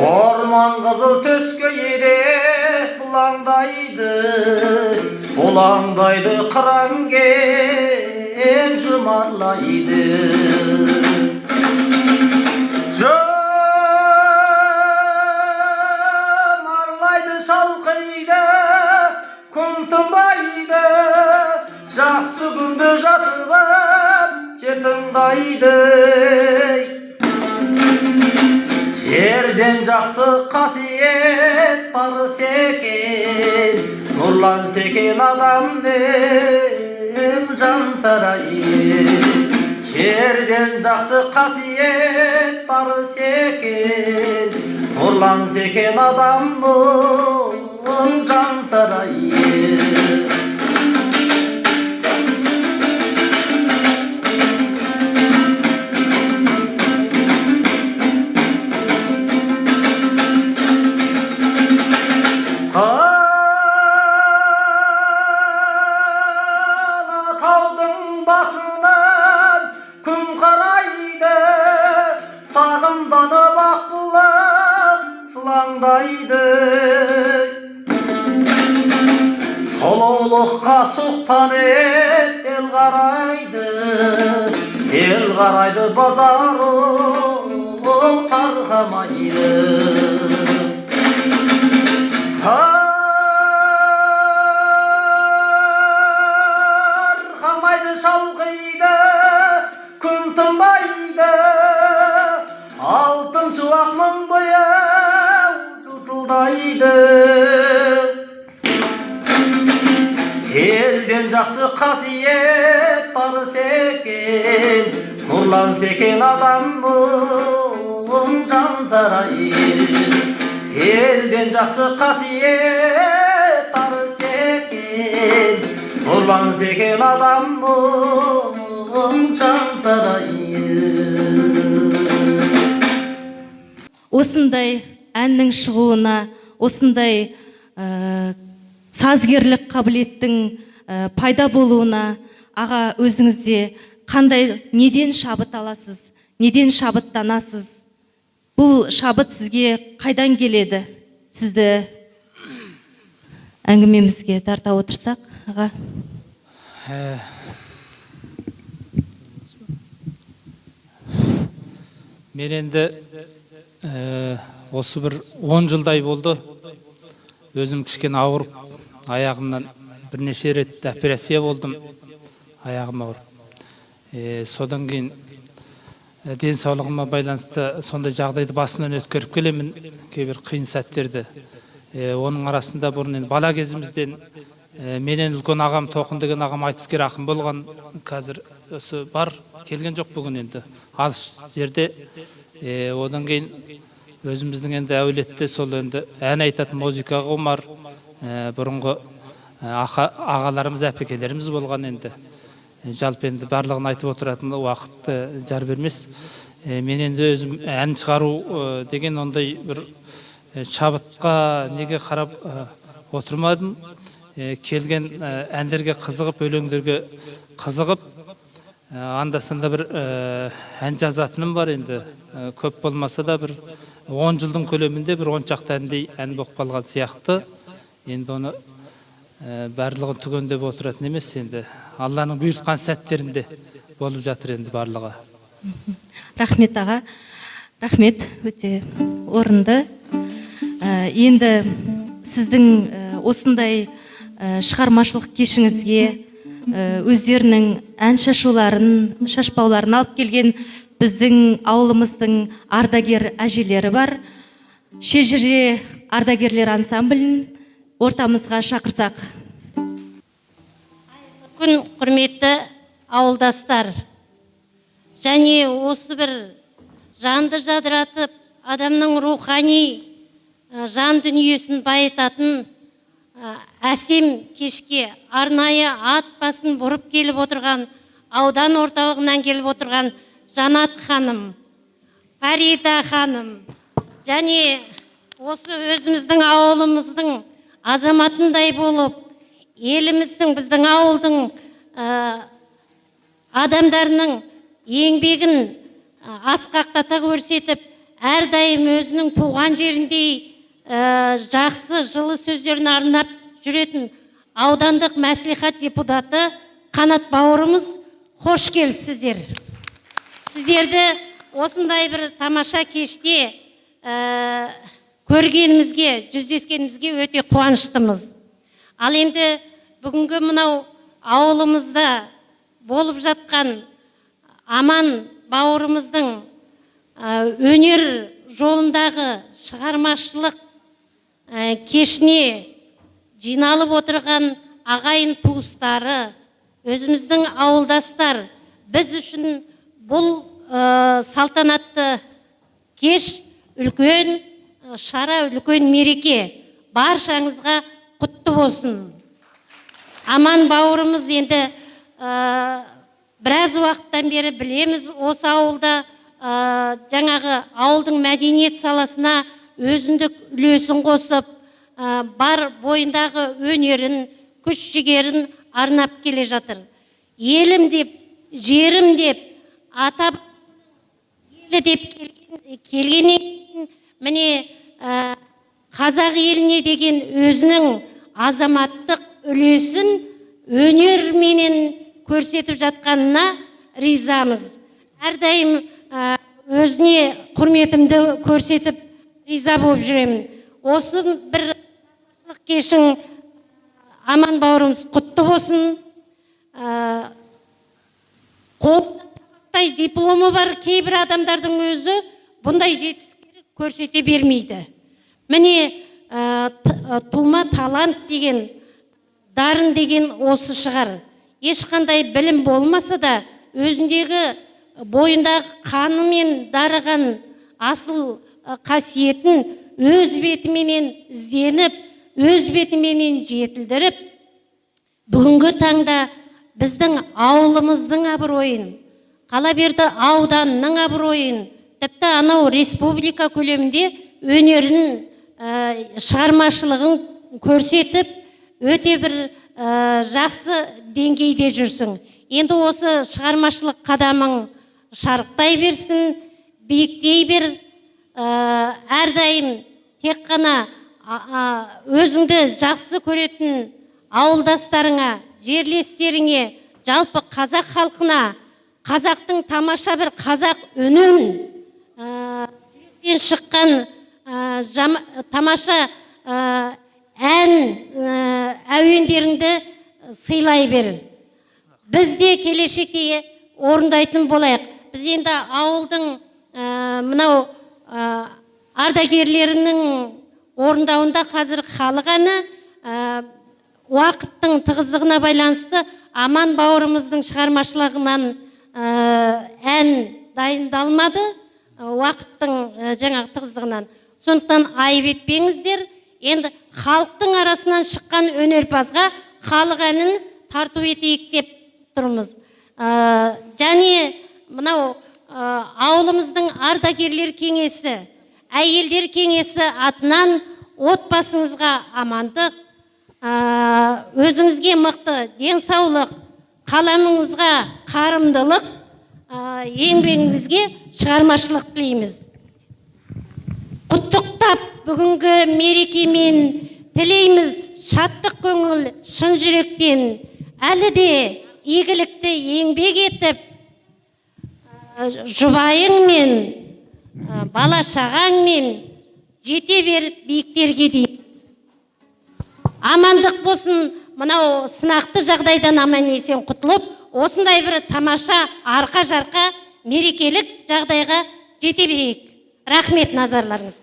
Орман қызыл төске ере бұлаңдайды, қыран кеп жұмарлайды. Шалқайды, күн тынбайды, жақсы күнді жатып жер тыңдайды. Жерден жақсы қасиет тарыс екен, нұрлан секен адамның жан сарайы. Жерден жақсы қасиет тарыс екен, нұрлан секен адамның жан сарайы. Алатаудың басынан күн қарайды, сағымданып ақбұлақ сылаңдайды. Сұлулыққа сұқтан ел қарайды, базарың тарқамайды. Тарқамайды, шалқиды, күн тынбайды, алтын шуақ мың бояу жылтылдайды. Елден жақсы қасиет тарыс екен, нұрлан секен адамның жан сарайы. Елден жақсы қасиет тарыс екен, нұрлан секен адамның жан сарайы. Осындай әннің шығуына, осындай сазгерлік қабілеттің пайда болуына аға өзіңізде қандай, неден шабыт аласыз, неден шабыттанасыз? Бұл шабыт сізге қайдан келеді? Сізді әңгімемізге тарта отырсақ, аға. Мен енді осы бір 10 жылдай болды. Өзім кішкене ауырып, аяғымнан бірнеше рет операция болдым, аяғым ауырып. Содан кейін денсаулығыма байланысты сондай жағдайды басымнан өткеріп келемін, кейбір қиын сәттерді. Оның арасында бұрын бала кезімізден менен үлкен ағам, Тоқын деген ағам айтыскер ақын болған, қазір осы бар, келген жоқ бүгін енді алыс жерде. Одан кейін өзіміздің енді әулетте сол енді ән айтатын музыкаға құмар бұрынғы ағаларымыз, әпекелеріміз болған енді. Жалпы енді барлығын айтып отыратын уақыт жар бермес. Мен енді өзім ән шығару деген ондай бір шабытқа неге қарап отырмадым. Келген әндерге қызығып, өлеңдерге қызығып, анда-санда бір ән жазатыным бар енді. Көп болмаса да бір 10 жылдың көлемінде бір 10 шақты әндей ән болып қалған сияқты. Енді оны барлығын түгендеп отыратын емес, енді Алланың бұйыртқан сәттерінде болып жатыр енді барлығы. Рахмет аға, рахмет, өте орынды. Енді сіздің осындай шығармашылық кешіңізге өздерінің ән шашпауларын алып келген біздің ауылымыздың ардагер әжелері бар. Шежіре ардагерлер ансамблін ортамызға шақырсақ. Күн құрметті ауылдастар, және осы бір жанды жадыратып, адамның рухани жан дүниесін байытатын әсем кешке арнайы ат басын бұрып келіп отырған, аудан орталығынан келіп отырған Жанат ханым, Фарида ханым, және осы өзіміздің ауылымыздың азаматындай болып, еліміздің, біздің ауылдың адамдарының еңбегін асқақтата көрсетіп, әрдайым өзінің туған жеріндей жақсы жылы сөздерін арнап жүретін аудандық мәслихат депутаты Қанат бауырымыз, қош келіпсіздер. Сіздерді осындай бір тамаша кеште көргенімізге, жүздескенімізге өте қуаныштымыз. Ал енді бүгінгі мынау ауылымызда болып жатқан Аман бауырымыздың өнер жолындағы шығармашылық кешіне жиналып отырған ағайын туыстары, өзіміздің ауылдастар, біз үшін бұл салтанатты кеш үлкен шара, үлкен мереке. Баршаңызға құтты болсын. Аман бауырымыз енді біраз уақыттан бері білеміз, осы ауылда жаңағы ауылдың мәдениет саласына өзіндік үлесін қосып, бар бойындағы өнерін, күш жігерін арнап келе жатыр. Елім деп, жерім деп, атап елі деп келгеннен міне қазақ еліне деген өзінің азаматтық үлесін өнерменен көрсетіп жатқанына ризамыз. Әрдайым өзіне құрметімді көрсетіп риза болып жүремін. Осы бір шығармашылық кешің Аман бауырымыз құтты болсын. Қолдай дипломы бар кейбір адамдардың өзі бұндай жетістіктер көрсете бермейді. Міне тума талант деген, дарын деген осы шығар. Ешқандай білім болмаса да, өзіндегі бойындағы қанымен дарыған асыл қасиетін өз бетіменен ізденіп, өз бетіменен жетілдіріп, бүгінгі таңда біздің ауылымыздың абыройын, Қалаберді ауданының абыройын, тіпті анау республика көлемінде өнерін, шығармашылығын көрсетіп, өте бір жақсы деңгейде жүрсің. Енді осы шығармашылық қадамың шарықтай берсін, биіктей бер. Әрдайым тек қана өзіңді жақсы көретін ауылдастарыңа, жерлестеріңе, жалпы қазақ халқына, қазақтың тамаша бір қазақ үнін, шыққан тамаша ән әуендеріңді сыйлай бер. Біз де келешекте орындайтын болайық. Біз енді ауылдың мынау ардагерлерінің орындауында қазір халық әні уақыттың тығыздығына байланысты Аман бауырымыздың шығармашылығынан ән дайындалмады, уақыттың жаңағы тығыздығынан. Сондықтан айып етпеңіздер. Енді халықтың арасынан шыққан өнерпазға халық әнін тарту етейік деп тұрмыз. Және мынау ауылымыздың ардагерлер кеңесі, әйелдер кеңесі атынан отбасыңызға амандық, өзіңізге мықты денсаулық, қаламыңызға қарымдылық, еңбегіңізге шығармашылық тілейміз. Құттықтап бүгінгі мерекемен тілейміз шаттық көңіл шын жүректен, әлі де игілікті еңбек етіп, жұбайыңмен, бала шағаңмен жете бер биіктерге дейміз. Амандық болсын, мынау сынақты жағдайдан аман есен құтылып, осындай бір тамаша арқа жарқа мерекелік жағдайға жете берейік. Рахмет назарларыңыз.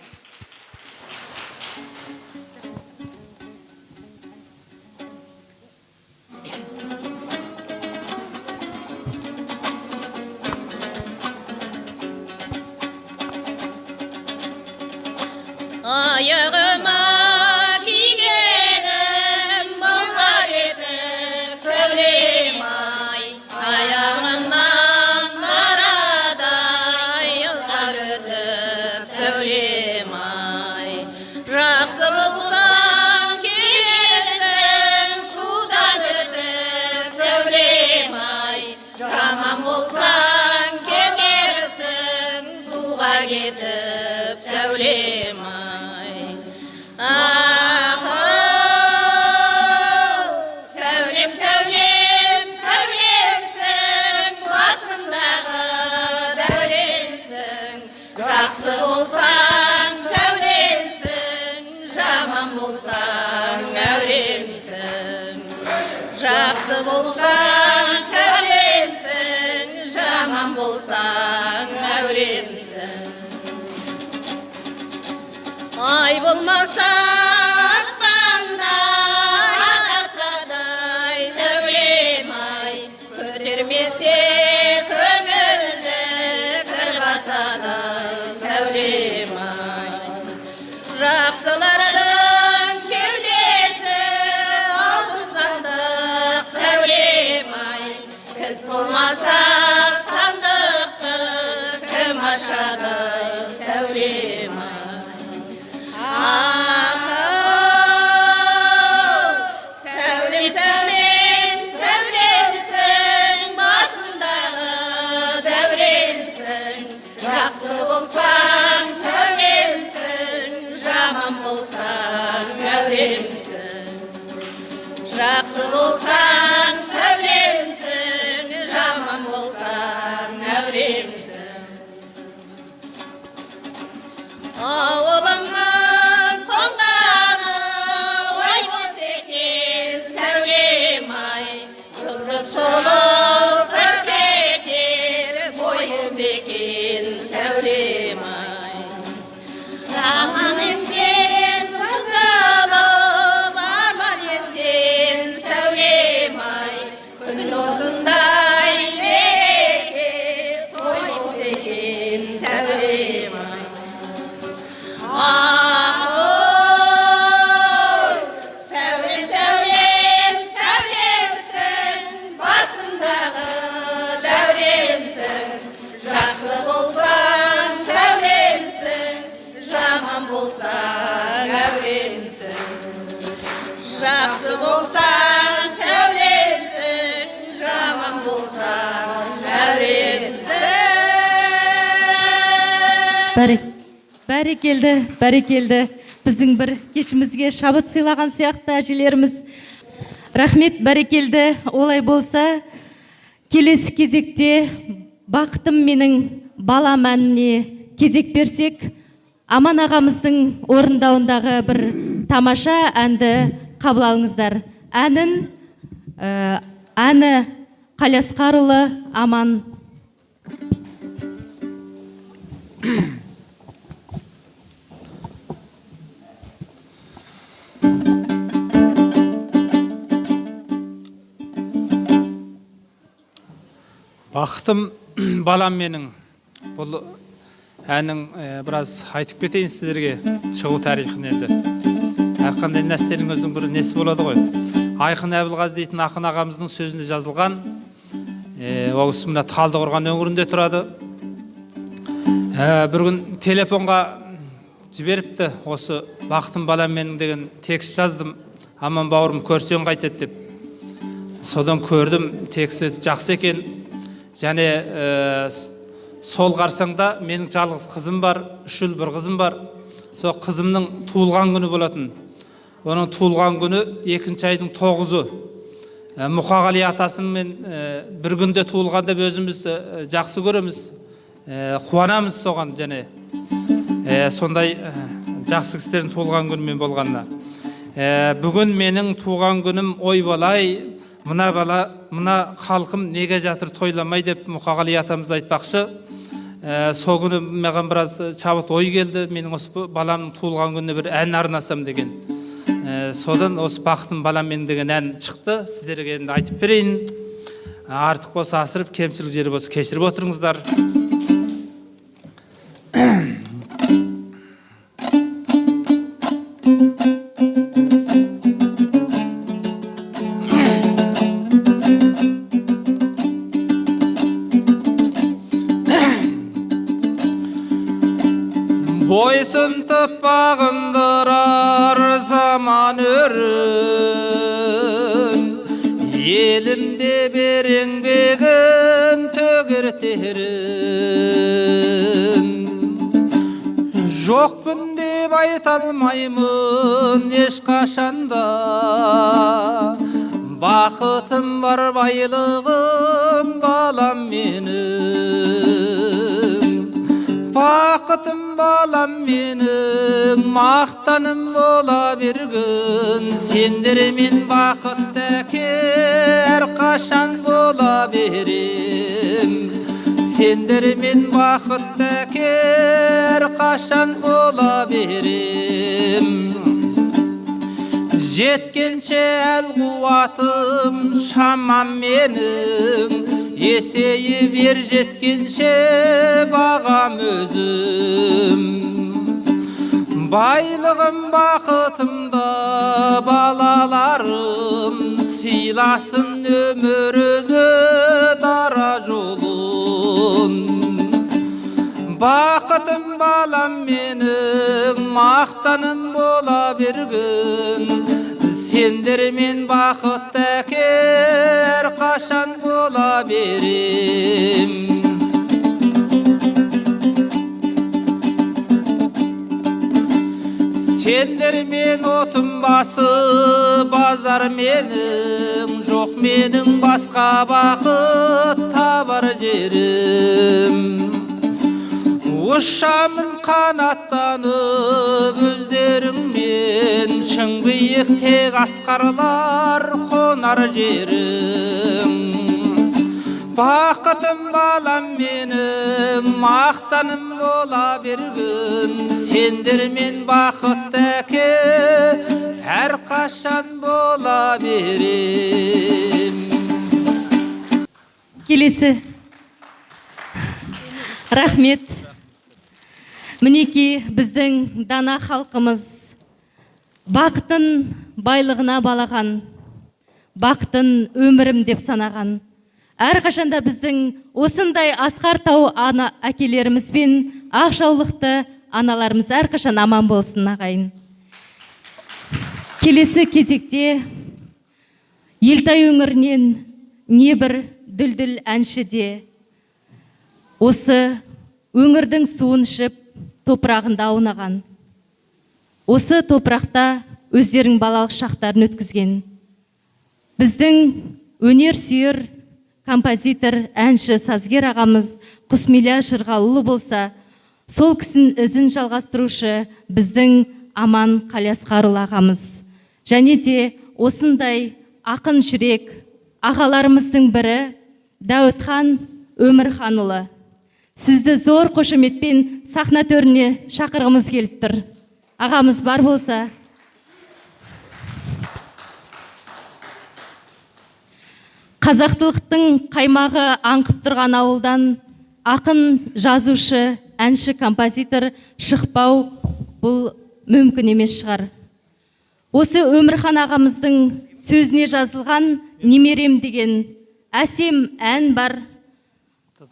етіп сәулем ай. Сәулем, сәулем, сәулемсің, басымдағы дәуренсің. Жақсы болсаң сәулемсің, жаман болсаң әуремсің. Жақсы болсаң сәулемсің, жаман болсаң әуремсің. Ай болмаса аспанда адасадай сәулем ай. Көтермесе көңілді кірбасады сәулем ай. Жақсылардың кеудесі алтын сандық сәулем ай. Кілт болмаса сандықты кім ашады сәулем ай. Сәулем, сәулем, сәулемсің, басымдағы дәуренсің. Жақсы болсаң сәулемсің, жаман болсаң әуремсің. Жақсы болсаң сәулемсің, жаман болсаң әуремсің. Ауылыңның қонғаны ой болса екен сәулем ай. Жұлдыз сұлу көрсетер бой болса екен сәулем ай. Жаман еткен құтылып аман есен сәулем ай. Күн осындай мереке той болса екен сәулем ай. Сәулем, сәулем, сәулемсің, басымдағы дәуренсің. Жақсы болсаң сәулемсің, жаман болсаң әуремсің. Жақсы болсаң сәулемсің, жаман болсаң әуремсің. Бәрекелді, бәрекелді. Біздің бір кешімізге шабыт сыйлаған сияқты әжелеріміз. Рахмет, бәрекелді. Олай болса, келесі кезекте бақытым менің балам әніне кезек берсек, Аман ағамыздың орындауындағы бір тамаша әнді қабыл алыңыздар. Әні Қалиасқарұлы Аман. Бақытым балам менің. Бұл әнің біраз айтып кетейін сіздерге шығу тарихын енді. Әрқандай нәстердің өзінің бір несі болады ғой. Айқын Әбілғазы дейтін ақын ағамыздың сөзінде жазылған. Ол кісі мына Талдықорған өңірінде тұрады. Бір күн телефонға жіберіпті, осы бақытым балам менің деген текст жаздым. Аман бауырым көрсең қайтеді деп. Содан көрдім, тексті жақсы екен. Және сол қарсаңда менің жалғыз қызым бар, 3 ұл бір қызым бар. Сол қызымның туылған күні болатын. Оның туылған күні 2 айдың 9-ы. Мұқағали атасымен бір күнде туылғанда өзіміз жақсы көреміз, қуанамыз соған. Және сондай жақсы кісілердің туылған күнімен болғанына. Бүгін менің туған күнім ой болай, мына халқым неге жатыр тойламай деп Мұқағали атамыз айтпақшы. Сол күні маған біраз чабыт ой келді. Менің осы баламның туылған күніне бір ән арнасам деген. Содан осы бақытым балам менің деген ән шықты. Сіздерге енді айтып берейін. Артық болса асырып, кемшілік жері болса кешіріп отырыңыздар. Бойсынтып бағындырар заман өрін, елімде бер еңбегін төгер терін. жоқпын деп айта алмаймын ешқашанда. Бақытым бар, байлығым балам менің. Бақытым балам менің, мақтаным бола бергін. Сендермен бақытты әке әрқашан бола берем. Сендермен бақытты әке әрқашан бола берем. Жеткенше әл қуатым шамам менің, есейіп ер жеткенше бағам өзім. Байлығым бақытымда балаларым, сыйласын өмір өзі дара жолын. Бақытым балам менің, мақтаным бола бергін. Сендермен бақытты әке әрқашан бола берем. Сендермен отым басы базар менің, жоқ менің басқа бақыт табар жерім. Ұшамын қанаттанып өздеріңмен, шың биік тек асқарлар қонар жерің. Бақытым балам менің, мақтаным бола бергін. Сендермен бақытты әке әрқашан бола берем. Келесі. Рахмет. Мінеки біздің дана халқымыз бақытын байлығына балаған, бақытын өмірім деп санаған. Әрқашанда біздің осындай асқар тау ана әкелеріміз бен ақ жаулықты аналарымыз әрқашан аман болсын ағайын. Келесі кезекте Елтай өңірінен небір дүлділ әнші де осы өңірдің суын ішіп, топырағында аунаған. Осы топырақта өздерің балалық шақтарын өткізген. Біздің өнер сүйер композитор, әнші, сазгер ағамыз Құсмиля Жырғалыұлы болса, сол кісінің ізін жалғастырушы біздің Аман Қалиасқарұлы ағамыз. Және де осындай ақын жүрек ағаларымыздың бірі Дәуітхан Өмірханұлы. Сізді зор қошеметпен сахна төріне шақырғымыз келіп тұр. Ағамыз бар болса. Қазақтылықтың қаймағы аңқып тұрған ауылдан ақын, жазушы, әнші, композитор шықпау бұл мүмкін емес шығар. Осы Өмірхан ағамыздың сөзіне жазылған немерем деген әсем ән бар.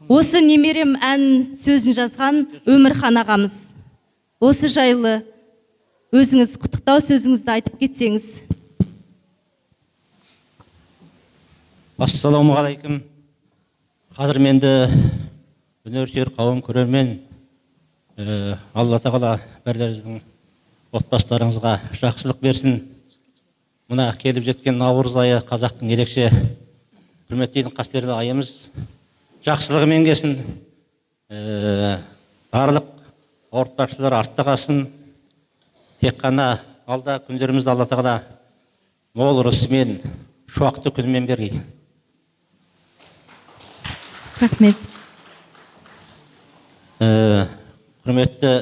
Осы немерем ән сөзін жазған Өмірхан ағамыз. Осы жайлы өзіңіз құттықтау сөзіңізді айтып кетсеңіз. Ассалаумағалейкум. Қадірменді өнерсүйер қауым көрермен, Алла тағала бәріңіздің отбасыларыңызға жақсылық берсін. Мына келіп жеткен Наурыз айы қазақтың ерекше құрметтейтін қастерлі айымыз. Жақсылығымен келсін. Барлық ауыртпашылар артта қалсын. Тек қана алда күндерімізді Алла тағала мол ырысымен, шуақты күнмен берген. Рахмет. Құрметті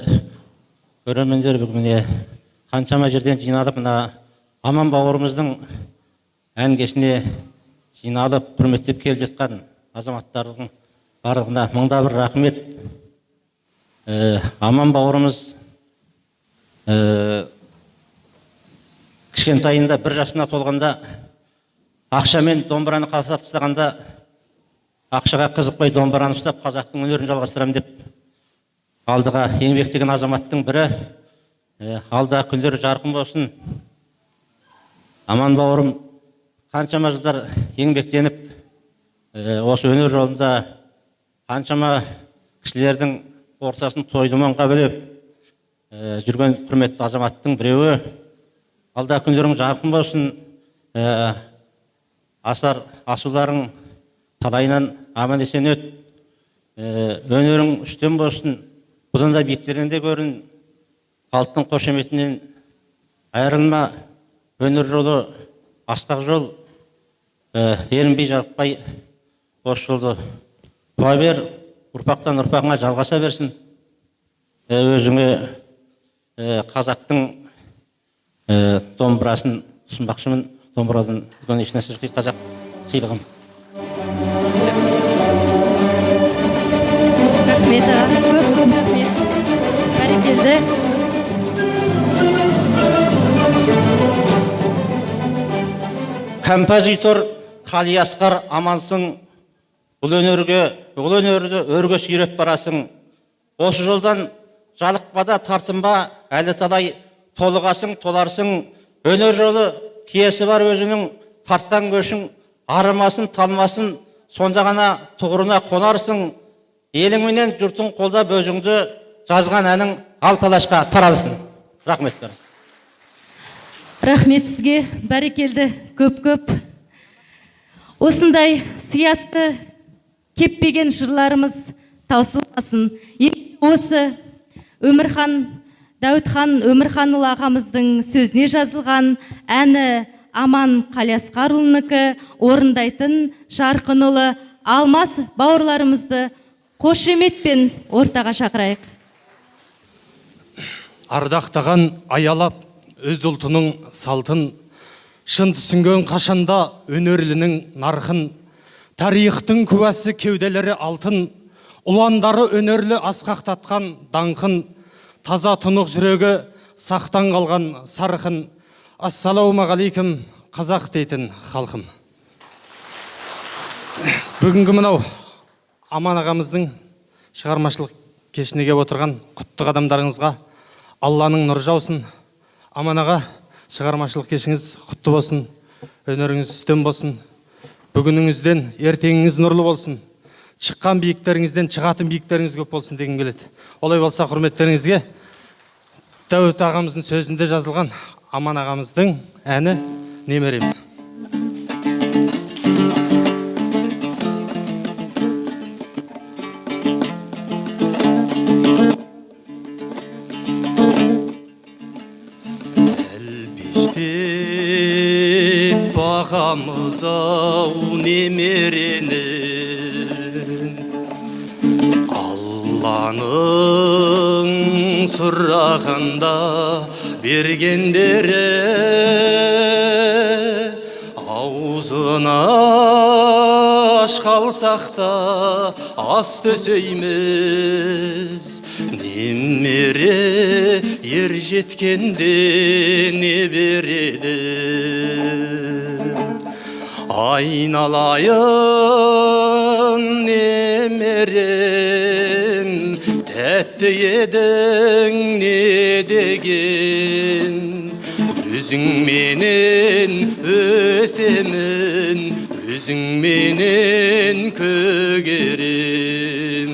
көрермендер, бүгін қаншама жерден жиналып, мына Аман бауырымыздың ән кешіне жиналып, құрметтеп келіп жатқан азаматтардың барлығына мыңда бір рахмет. Аман бауырымыз кішкентайында 1 жасына толғанда ақшамен домбыраны қалсап тастағанда, ақшаға қызықпай домбыраны ұстап қазақтың өнерін жалғастырам деп алдыға еңбектеген азаматтың бірі. Алда күндері жарқын болсын. Аман бауырым қаншама жылдар еңбектеніп, осы өнер жолында қаншама кісілердің ортасын тойдыманға бөлеп, жүрген құрметті азаматтың біреуі. Алда күндерің жарқын болсын, асар асуларың талайынан аман есен өт, өнерің үстем болсын, бұдан да биіктерден де көрін, халықтың қошеметінен айырылма, өнер жолы асқақ жол, ерінбей жалықпай осы жолды қуа бер, ұрпақтан ұрпағыңа жалғаса берсін. Өзіңе қазақтың домбырасын ұсынбақшымын. Домбырадан үлкен ешнәрсе жоқ дейді қазақ сыйлығым. Рахмет аға, көп рахмет. Бәрекелді. Композитор Қалиасқар амансың, бұл өнерді өрге сүйреп барасың. Осы жолдан жалықпада тартынба, әлі талай толығасың, толарсың. Өнер жолы киесі бар өзінің, тартқан көшің арымасын, талмасын, сонда ғана тұғырына қонарсың. Еліңменен жұртың қолдап өзіңді, жазған әнің ал талашқа таралсын. Рахметтер. Рахмет сізге, бәрекелді, көп. Осындай сиясты кеппеген жырларымыз таусылмасын. Осы Дәуітхан Өмірханұлы ағамыздың сөзіне жазылған әні Аман Қалиасқарұлынікі, орындайтын Жарқынұлы Алмас бауырларымызды қошеметпен ортаға шақырайық. Ардақтаған аялап өз ұлтының салтын, шын түсінген қашанда өнерлінің нарқын, тарихтың куәсі кеуделері алтын, ұландары өнерлі асқақтатқан даңқын, таза тұнық жүрегі сақтан қалған сарқын. Ассалаумағалейкум қазақ дейтін халқым. Бүгінгі мынау Аман ағамыздың шығармашылық кешіне келіп отырған құтты адамдарыңызға Алланың нұры жаусын. Аман аға, шығармашылық кешіңіз құтты болсын, өнеріңіз үстем болсын, бүгініңізден ертеңіңіз нұрлы болсын, шыққан биіктеріңізден шығатын биіктеріңіз көп болсын деген келеді. Олай болса, құрметтеріңізге Дәуіт ағамыздың сөзінде жазылған Аман ағамыздың әні «Немерем». Бағамыз ау немерені, Алланың сұрағанда бергендері, аузын аш қалсақ та ас төсейміз. Немере ер жеткенде не береді? Айналайын немерем, тәтті едің не деген? Өзіңменен өсемін, өзіңменен көгерем.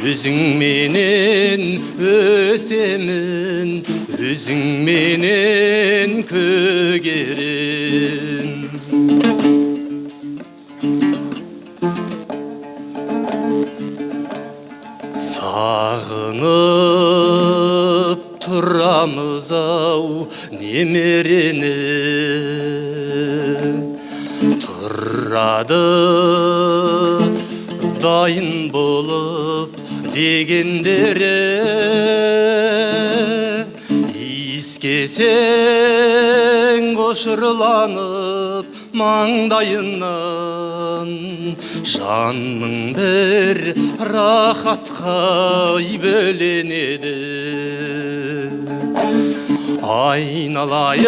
Өзіңменен өсемін, өзіңменен көгерем. Сағынып тұрамыз ау немерені, тұрады дайын болып дегендері. Искесең қошырланып маңдайынан, жанның бір рахатқа бөленеді. Айналайын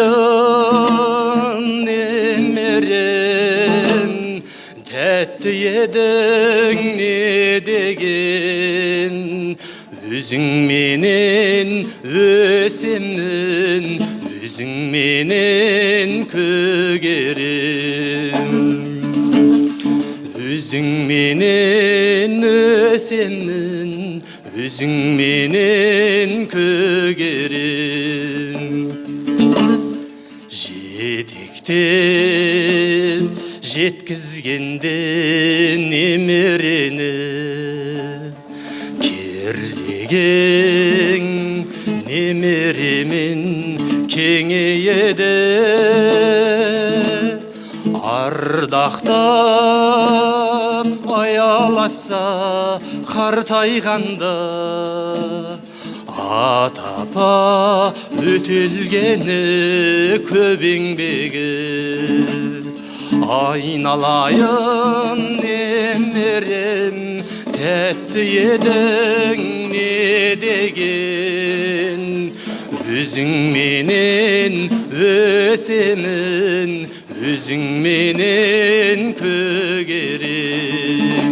немерем, тәтті едің не деген? Өзіңменен өсемін, өзіңменен көгерем. өзің менен өсемін, өзің менен көгерем. Жетектеп жеткізгенде немерені, кердеген немеремен кеңейеді. Ардақтап аяласа қартайғанда, ата-апа өтелгені көп еңбегі. Айналайын немерем, тәтті едің не деген. Өзің менен өсемін, өзің менен көгерем.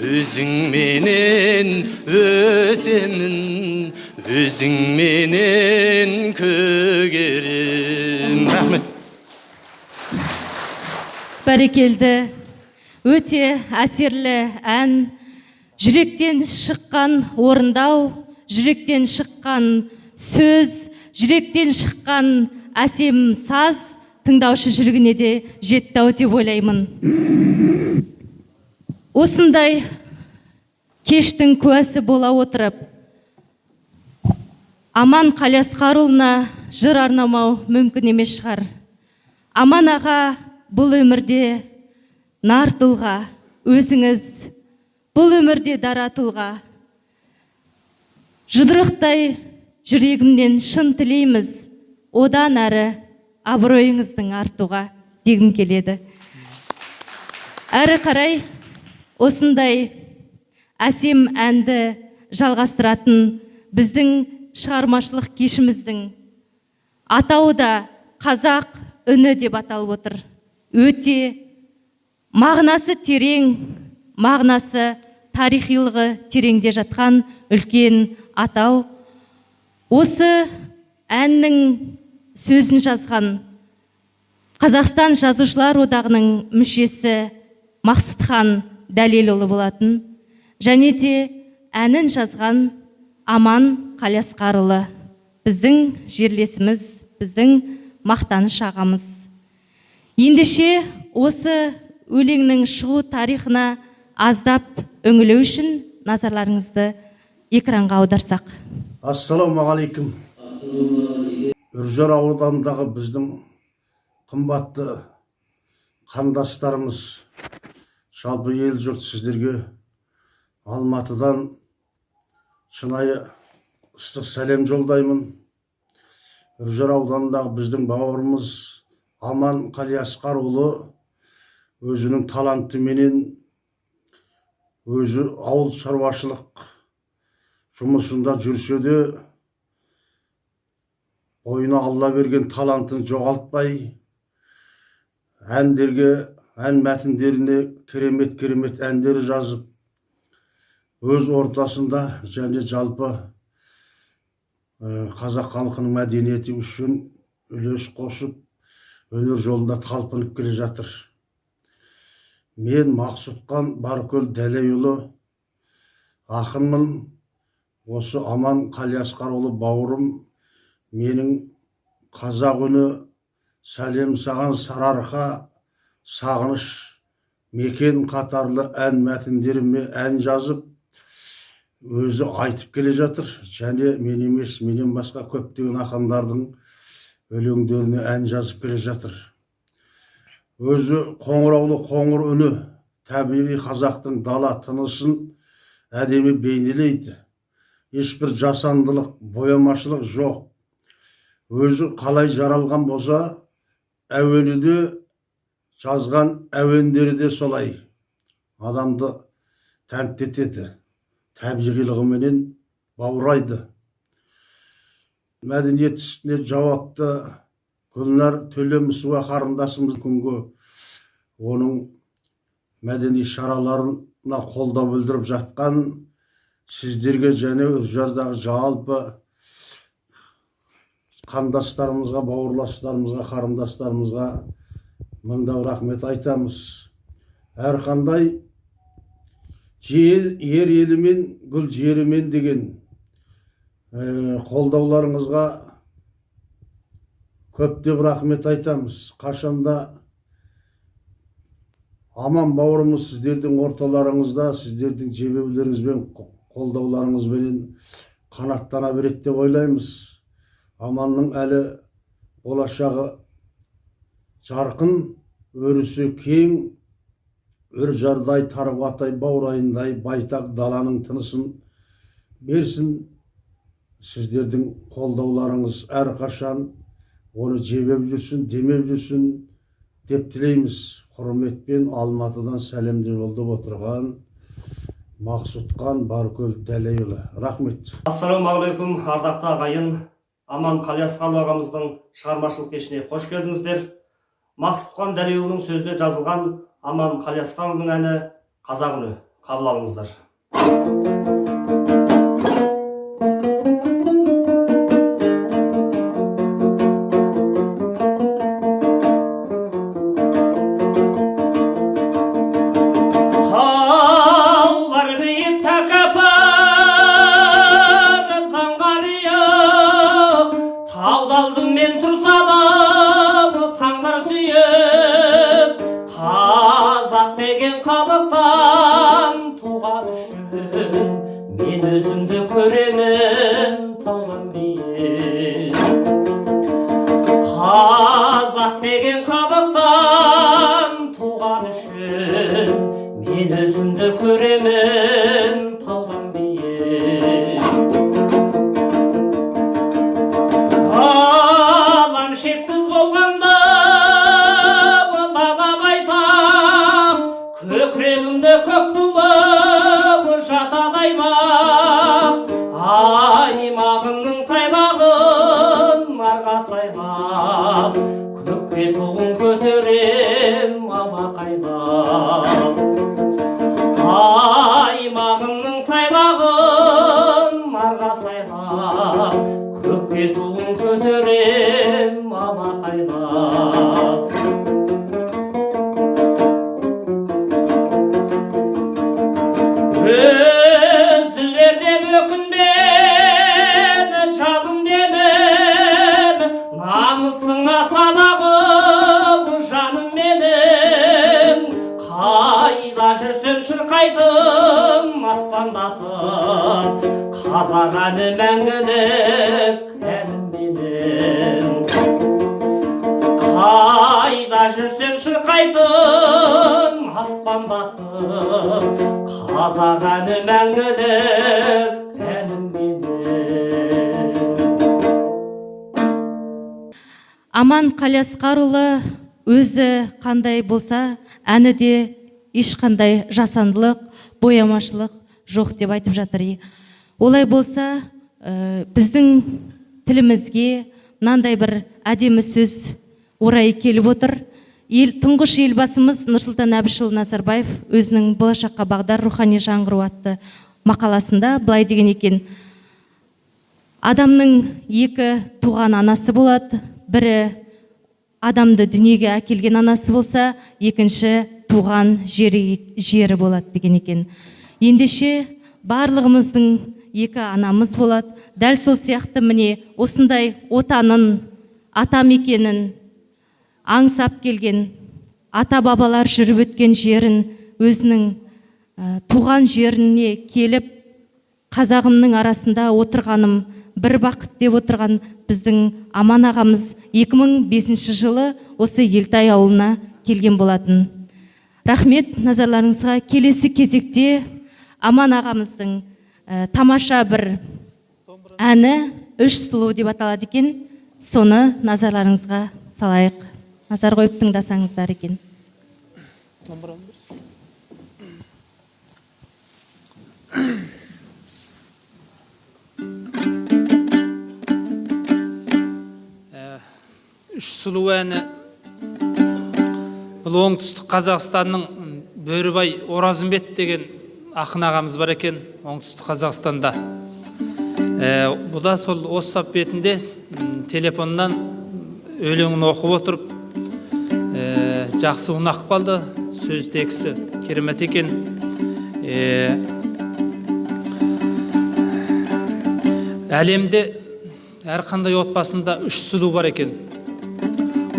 Өзің менен өсемін, өзің менен көгерем. Рахмет. Бәрекелді, өте әсерлі ән, жүректен шыққан орындау, жүректен шыққан сөз, жүректен шыққан әсем саз, тыңдаушы жүрегіне де жетті-ау деп ойлаймын. Осындай кештің куәсі бола отырып, Аман Қалиасқарұлына жыр арнамау мүмкін емес шығар. Аман аға бұл өмірде нар тұлға, өзіңіз бұл өмірде дара тұлға. Жұдырықтай жүрегімнен шын тілейміз, одан әрі абыройыңыздың артуға дегім келеді. Әрі қарай осындай әсем әнді жалғастыратын біздің шығармашылық кешіміздің атауы да қазақ үні деп аталып отыр. Өте мағынасы терең, мағынасы тарихилығы тереңде жатқан үлкен атау. Осы әннің сөзін жазған Қазақстан Жазушылар одағының мүшесі Мақсұтхан Дәлелұлы болатын, және де әнін жазған Аман Қалиасқарұлы, біздің жерлесіміз, біздің мақтаныш ағамыз. Ендеше осы өлеңнің шығу тарихына аздап үңілу үшін назарларыңызды экранға аударсақ. Ассалаумағалейкум. Үржар ауданындағы біздің қымбатты қандастарымыз, жалпы ел жұрт, сіздерге Алматыдан шынайы ыстық сәлем жолдаймын. Үржар ауданындағы біздің бауырымыз Аман Қалиасқарұлы өзінің талантыменен, өзі ауыл шаруашылық жұмысында жүрсе де, ойына Алла берген талантын жоғалтпай, әндерге, ән мәтіндеріне керемет әндер жазып, өз ортасында және жалпы қазақ халқының мәдениеті үшін үлес қосып, өнер жолында талпынып келе жатыр. Мен Мақсұтхан Баркөл Дәлейұлы ақынмын. Осы Аман Қалиасқарұлы бауырым менің қазақ үні, сәлем саған сарыарқа, сағыныш мекен қатарлы ән мәтіндеріме ән жазып, өзі айтып келе жатыр. Және мен емес, менен басқа көптеген ақындардың өлеңдеріне ән жазып келе жатыр. Өзі қоңыраулы қоңыр үні табиғи қазақтың дала тынысын әдемі бейнелейді. Ешбір жасандылық, боямашылық жоқ. Өзі қалай жаралған болса, әуені де жазған әуендері де солай. Адамды тәнті етеді, табиғилығыменен баурайды. Мәдениет ісіне жауапты Гүлнар Төлемісова қарындасымыз күнгі оның мәдени шараларына қолдау білдіріп жатқан сіздерге және Үржардағы жалпы қандастарымызға, бауырластарымызға, қарындастарымызға мыңдау рахмет айтамыз. әрқандай ер елімен гүл жерімен деген қолдауларыңызға көптеп рахмет айтамыз. Қашанда аман бауырымыз сіздердің орталарыңызда, сіздердің жебеулеріңізбен, қолдауларыңызбен қанаттана береді деп ойлаймыз. Аманның әлі болашағы жарқын, өрісі кең, үржардай, тарбатай, баурайындай байтақ даланың тынысын берсін. Сіздердің қолдауларыңыз әрқашан оны жебеп жүрсін, демеп жүрсін деп тілейміз. Құрметпен Алматыдан сәлемдер жолдап отырған Мақсұтқан Баркөл Дәлейұлы. Рахмет. Ассалаумағалейкум, ардақты ағайын. Аман Қалиасқарұлы ағамыздың шығармашылық кешіне қош келдіңіздер. Мақсұтқан Дәлейұлының сөзіне жазылған Аман Қалиасқарұлының әні Қазақ үні. Қабыл алыңыздар. Қазақ деген халықтан туған үшін мен өзімді көремін таудан биік. Ғалам шексіз болғанда дала байтақ, көкірегімде көк тулы жатады аймақ. Аймағымның тайлағын нарға сайлап, көкке туын көтерем алақайлап. Аймағымның тайлағын нарға сайлап, көкке туын көтерем алақайлап. Өзілер деп өкінбен, жалын демем, намысыңа санағым жаным менің. Қайда жүрсем шырқайтын аспандатып, қазақ әні мәңгілік әнім менің. Қайда жүрсем шырқайтын аспандатып, қазақ әні мәңгілік әнім менің. Аман Қалиасқарұлы өзі қандай болса, әні де ешқандай жасандылық, боямашылық жоқ деп айтып жатыр. Олай болса, біздің тілімізге мынандай бір әдемі сөз орайы келіп отыр. Тұңғыш елбасымыз Нұрсұлтан Әбішұлы Назарбаев өзінің болашаққа бағдар рухани жаңғыру атты мақаласында былай деген екен: адамның екі туған анасы болады, бірі адамды дүниеге әкелген анасы болса, екінші туған жері болады деген екен. Ендеше барлығымыздың екі анамыз болады. Дәл сол сияқты міне осындай отанын, ата мекенін аңсап келген, ата бабалар жүріп өткен жерін, өзінің туған жеріне келіп, қазағымның арасында отырғаным бір бақыт деп отырған біздің Аман ағамыз 2005 жылы осы Елтай ауылына келген болатын. Рахмет назарларыңызға. Келесі кезекте Аман ағамыздың тамаша бір әні «Үш сұлу» деп аталады екен. Соны назарларыңызға салайық. Назар қойып тыңдасаңыздар екен. Үш сұлу әні бұл оңтүстік Қазақстанның Бөрібай Оразымбет деген ақын ағамыз бар екен, оңтүстік Қазақстанда. Бұда сол WhatsApp бетінде телефоннан өлеңін оқып отырып, жақсы ұнақ қалды. сөз тексі керемет екен. Әлемде әрқандай отбасында үш сұлу бар екен.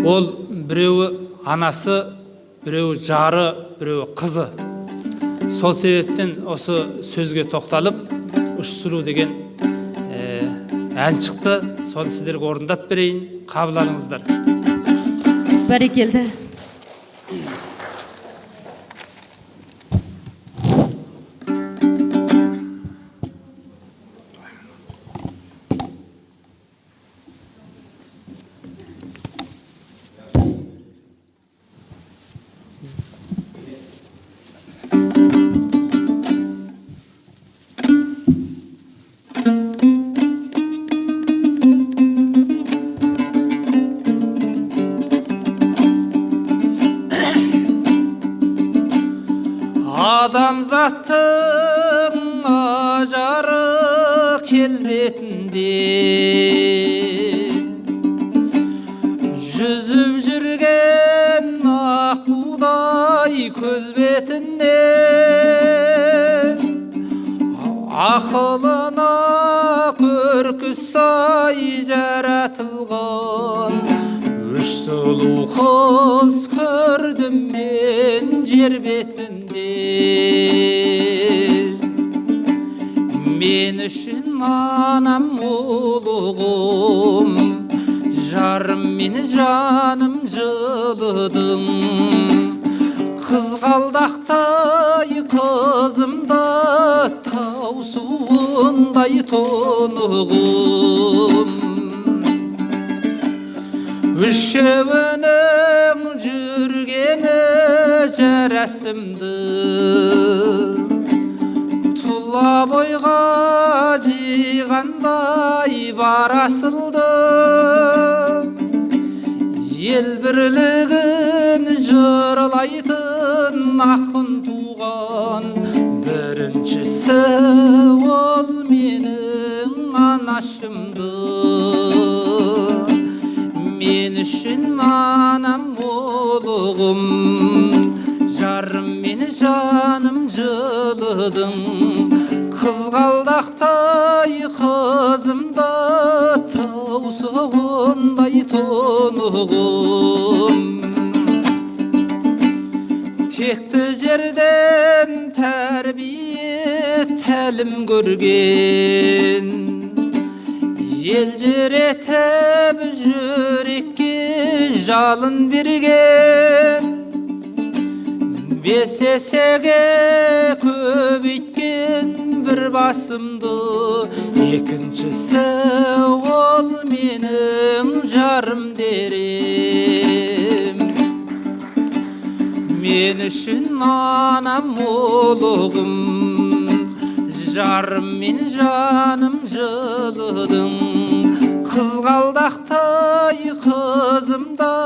Ол біреуі анасы, біреуі жары, біреуі қызы. Сол себептен осы сөзге тоқталып, үш сұлу деген ән шықты. Соны сіздерге орындап берейін, қабыл алыңыздар. Бәрекелді. Адамзаттың ажары келбетінде жүзіп жүрген аққудай көл бетінен ақылына көркі сай жаратылған үш сұлу қыз көрдім мен жер бетінде. Мен үшін анам ұлығым, жарым мені жаным жылыдың. Қызғалдақтай қызымда тау суындай тонығым. Үшеуінің жүргені жарасымды, тұла бойға жиғандай бар асылды. Ел бірлігін жырлайтын ақын туған, біріншісі ол менің анашымды. Мен үшін анам ұлығым, жарым мені жаным жылыдың. Қызғалдақтай қызымда тау суындай тонығым. Текті жерден тәрбие тәлім көрген, елжіретіп жүрекке жалын берген. Бес есеге көбейткен бір басымды, екіншісі ол менің жарым дерем. Мен үшін анам ұлығым, жарым мен жаным жылыдың. Қызғалдақтай қызымда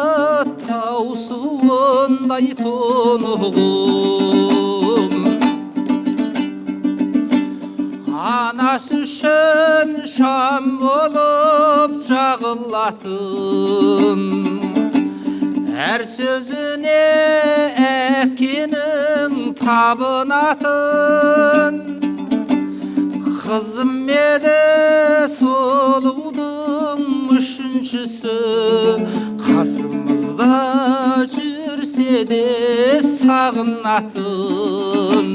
тау суындай тонығым. Анасы үшін шам болып жағылатын, әр сөзіне әкенің табынатын. Қызым еді сұлудың үшіншісі, қасымызда жүрсе де сағынатын.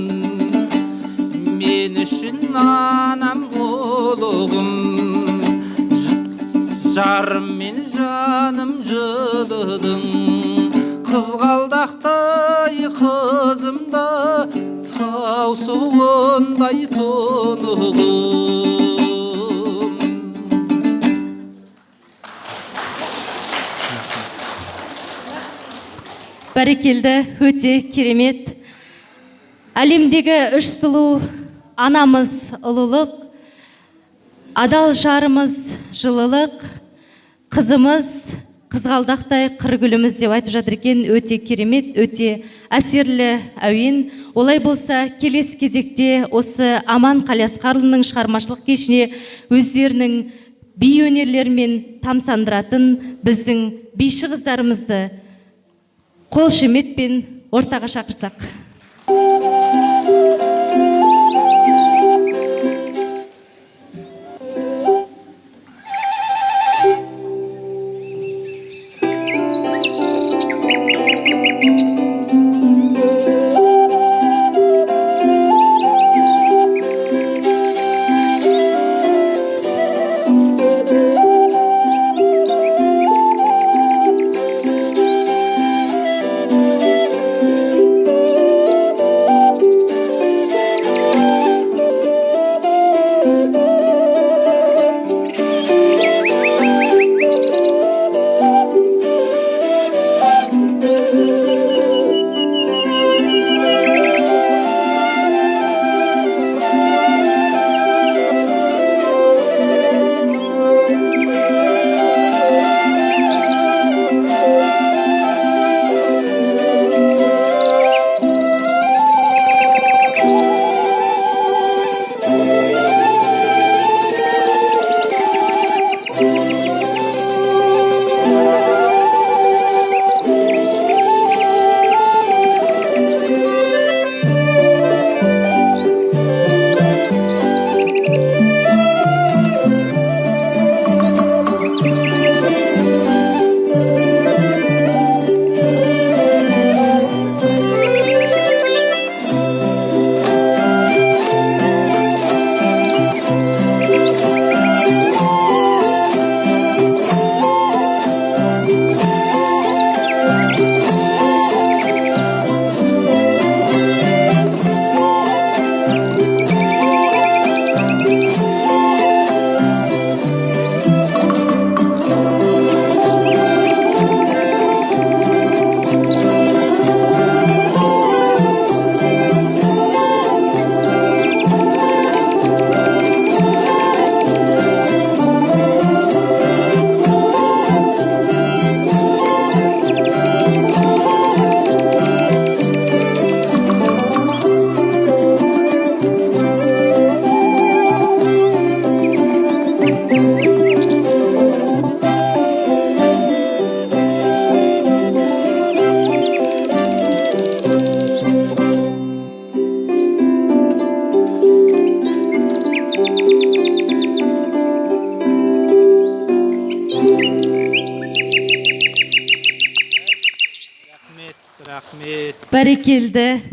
Мен үшін анам ұлығым, жарым мен жаным жылыдың. Қызғалдақтай қызымда тау суындай тонығым. Бәрекелді, өте керемет. Әлемдегі үш сұлу анамыз ұлылық, адал жарымыз жылылық, қызымыз қызғалдақтай қыргүліміз деп айтып жатыр екен. Өте керемет, өте әсерлі әуен. Олай болса, келесі кезекте осы Аман Қалиасқарұлының шығармашылық кешіне өздерінің би өнерлерімен тамсандыратын біздің биші қыздарымызды қол шеметпен ортаға шақырсақ.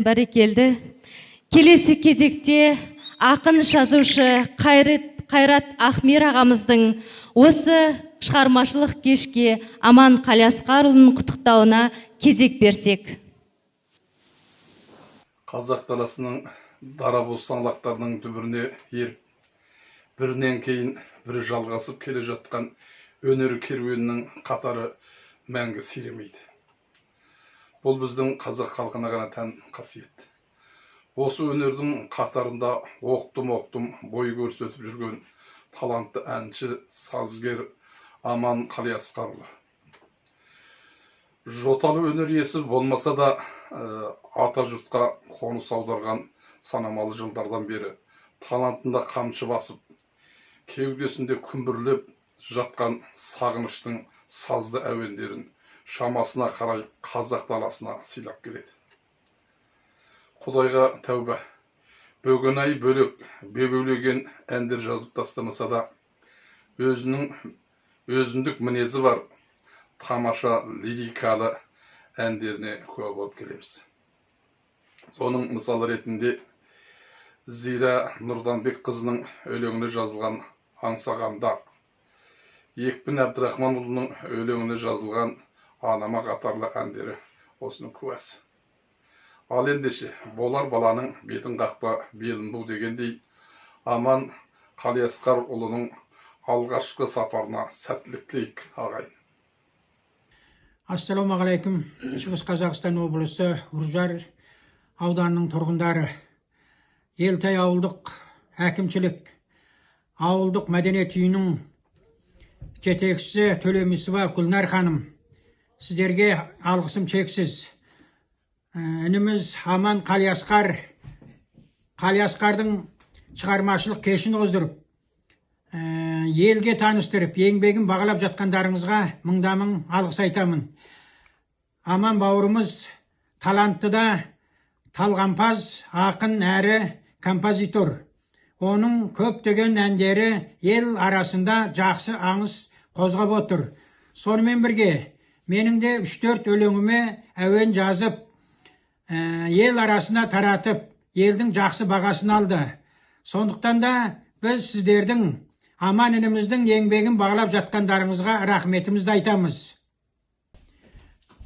Бәрекелді. Келесі кезекте ақын жазушы Қайрат Ахмер ағамыздың осы шығармашылық кешке Аман Қалиасқарұлының құттықтауына кезек берсек. Қазақ даласының дарабоз саңлақтарының дүбіріне еріп, бірінен кейін бірі жалғасып келе жатқан өнер керуенінің қатары мәңгі сиремейді. Бұл біздің қазақ халқына ғана тән қасиет. Осы өнердің қатарында оқтым бой көрсетіп жүрген талантты әнші, сазгер Аман Қалиасқарұлы. Жоталы өнер иесі болмаса да, ата жұртқа қоныс аударған санамалы жылдардан бері талантында қамшы басып, кеудесінде күмбірлеп жатқан сағыныштың сазды әуендерін шамасына қарай қазақ даласына сыйлап келеді. Құдайға тәуба, бөгенай бөлек, бебеулеген әндер жазып тастамаса да, өзіндік мінезі бар тамаша лирикалы әндеріне куә болып келеміз. Соның мысалы ретінде Зира Нұрданбек қызының өлеңіне жазылған Аңсағанда, Екпін Әбдірахманұлының өлеңіне жазылған Анама қатарлы әндері осының куәсі. Ал ендеше, болар баланың бетін қақпа, белін бұл дегендей, Аман Қалиасқарұлының алғашқы сапарына сәттілік тілейік, ағайын. Ассалаумағалейкум. Шығыс Қазақстан облысы Үржар ауданының тұрғындары, Елтай ауылдық әкімшілік, ауылдық мәдениет үйінің жетекшісі Төлемісова Гүлнар ханым, сіздерге алғысым шексіз. Ініміз Аман Қалиасқардың шығармашылық кешін қоздырып, елге таныстырып, еңбегін бағалап жатқандарыңызға мың алғыс айтамын. Аман бауырымыз талантты да талғампаз, ақын әрі композитор. Оның көптеген әндері ел арасында жақсы аңыз қозғап отыр. Сонымен бірге, менің де 3-4 өлеңіме әуен жазып, ел арасына таратып, елдің жақсы бағасын алды. Сондықтан да біз сіздердің аман ініміздің еңбегін бағалап жатқандарыңызға рахметімізді айтамыз.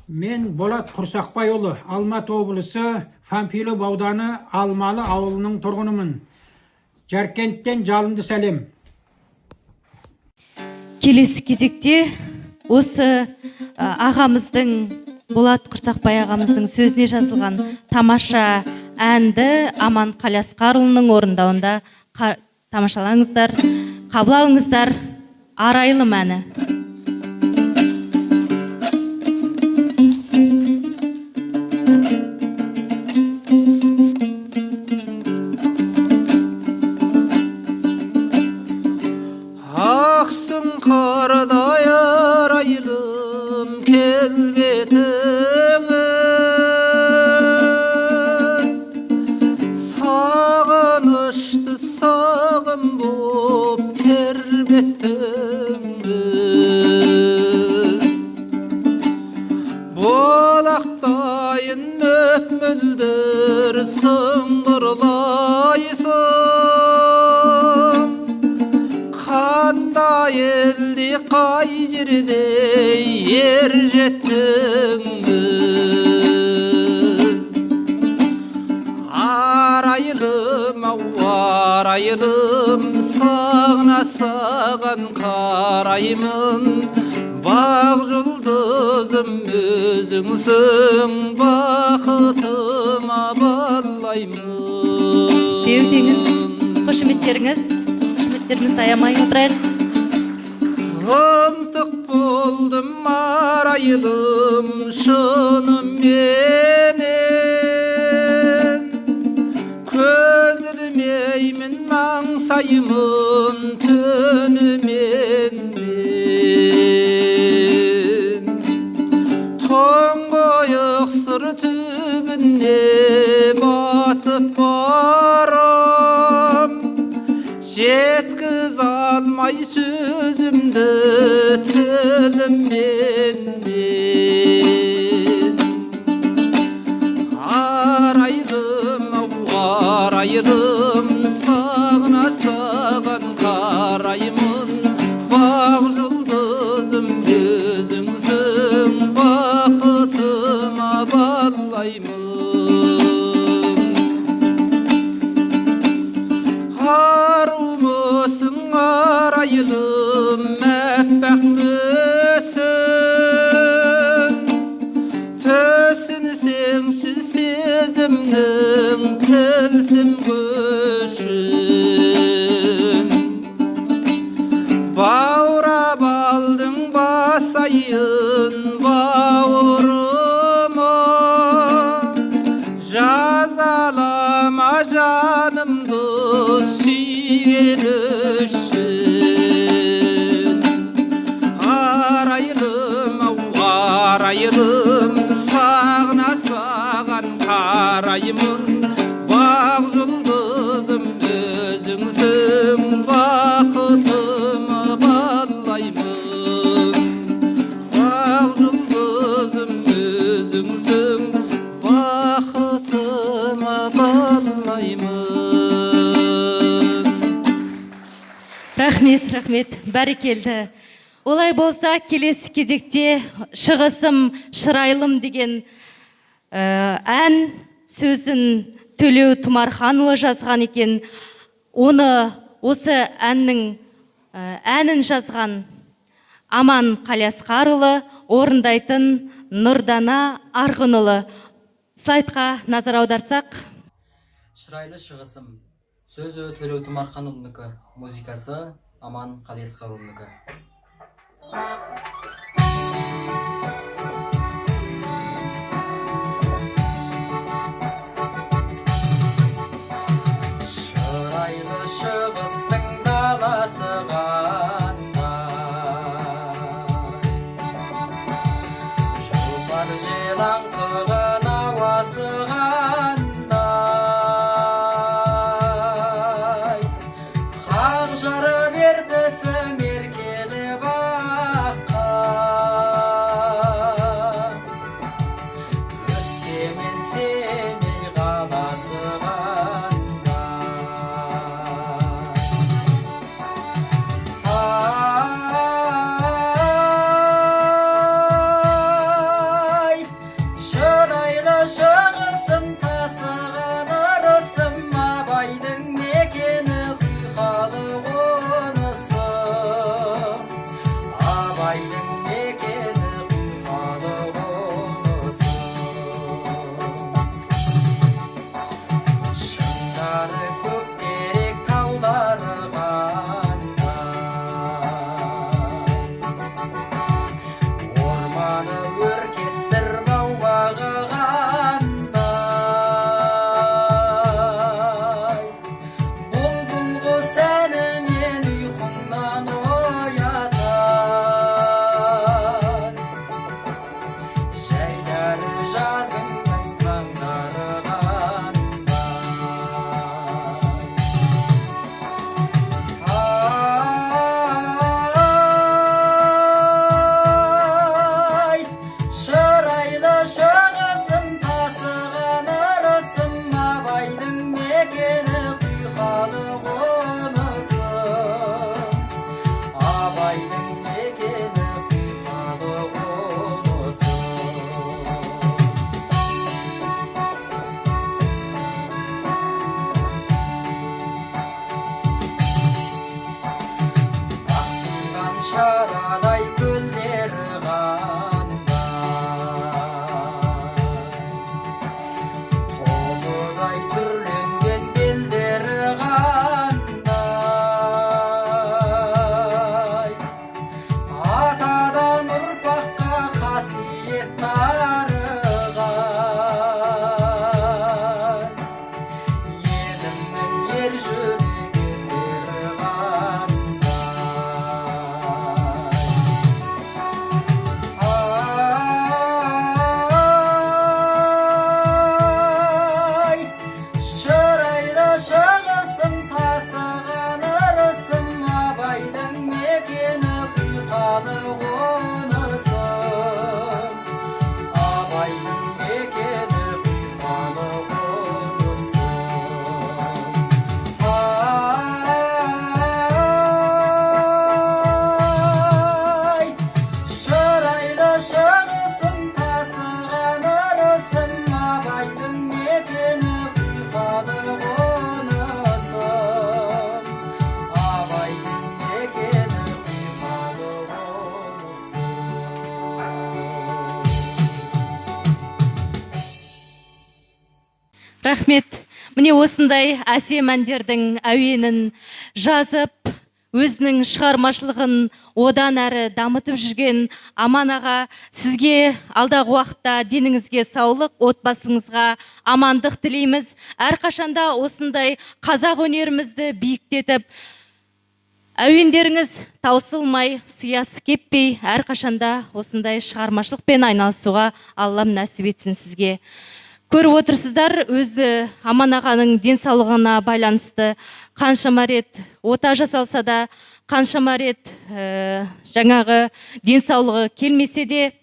Мен Болат Құрсақбайұлы, Алматы облысы Панфилов ауданы Алмалы ауылының тұрғынымын. Жаркенттен жалынды сәлем. Келесі кезекте осы ағамыздың, Болат Құрсақбай ағамыздың сөзіне жазылған тамаша әнді Аман Қалиасқарұлының орындауында тамашалаңыздар, қабыл алыңыздар. Арайлым әні. Ақсың қардай арайлым келбетіңіз, сағынышты сағым боп тербеттіңіз. Болақтайын мөп-мөлдір сыңғырлайсың, қандай елде қай жерде ер жеттіңіз. Арайлым, ау арайлым, сағына саған қараймын. Бақ жұлдызым өзіңсің, бақытыма балаймын. Беудеңіз, қошеметтеріңізді аямай отырайық. Ынтық болдым арайлым шынымен, көз ілмеймін аңсаймын түнімен мен. Тұңғиық сыр түбіне батып барам, жеткіз алмай сөзімді тіліммен мен. Арайлым, ау арайлым, сағына саған қараймын. Бақ жұлдызым өзіңсің, бақытыма балаймын. Арумысың арайлым, әппақ мүсін, түсінсеңші сезімнің тілсім күшін. Баурап алдың басайын бауырыма, жазалама жанымды сүйген үшін. Арайлым, ау арайлым, сағына саған қараймын. Бақ жұлдызым өзіңсің, бақытыма балаймын. Бақ жұлдызым өзіңсің, бақытыма балаймын. Рахмет, рахмет, бәрекелді. Олай болса, келесі кезекте шығысым шырайлым деген ән сөзін Төлеу Тұмарханұлы жазған екен. Оны осы әнін жазған Аман Қалиасқарұлы, орындайтын Нұрдана Арғынұлы. Слайдқа назар аударсақ. Шырайлы шығысым. Сөзі Төлеу Тұмарханұлынікі, музыкасы Аман Қалиасқарұлынікі. Шырайлы шығыстың даласы қандай, жұпар желаң қылған ауа ақ жарып ертісі меркелі баққа. Өскемен Семей қаласы қанда. Ай, шырайлы шығысым тасыған ырысым, Абайдың мекені құйқалы қонысым. Абайдың мекені құйқалы қонысым. Шыңдары көктерек таулары қандай, орманы өркестір бау-бағы қандай. Бұлбұл құс әнімен ұйқыңнан оятар, жайлары жазыңның таңдары қандай. Ай, шырайлы шығысым тасыған ырысым, Абайдың мекені құйқалы қонысым. Абайдың мекені құйқалы қонысым. Ақтылған шарадай көлдері қандай, толыдай түрленген белдері қандай. Атадан ұрпаққа қасиет тарыған, елімнің ер жүрегендері қандай. Ай, шырайлы шығысым тасыған ырысым, Абайдың мекені құйқалы қонысым. Абайдың мекені құйқалы қонысым. Ай, шырайлы шығысым тасыған ырысым, Абайдың мекені құйқалы қонысым. Абайдың мекені құйқалы қонысым. Рахмет. Міне осындай әсем әндердің әуенін жазып, өзінің шығармашылығын одан әрі дамытып жүрген Аман аға, сізге алдағы уақытта деніңізге саулық, отбасыңызға амандық тілейміз. Әрқашанда осындай қазақ өнерімізді биіктетіп, әуендеріңіз таусылмай, сиясы кеппей, әрқашанда осындай шығармашылықпен айналысуға Аллам нәсіп етсін сізге. Көріп отырсыздар, өзі Аман ағаның денсаулығына байланысты қаншама рет ота жасалса да, қаншама рет жаңағы денсаулығы келмесе де,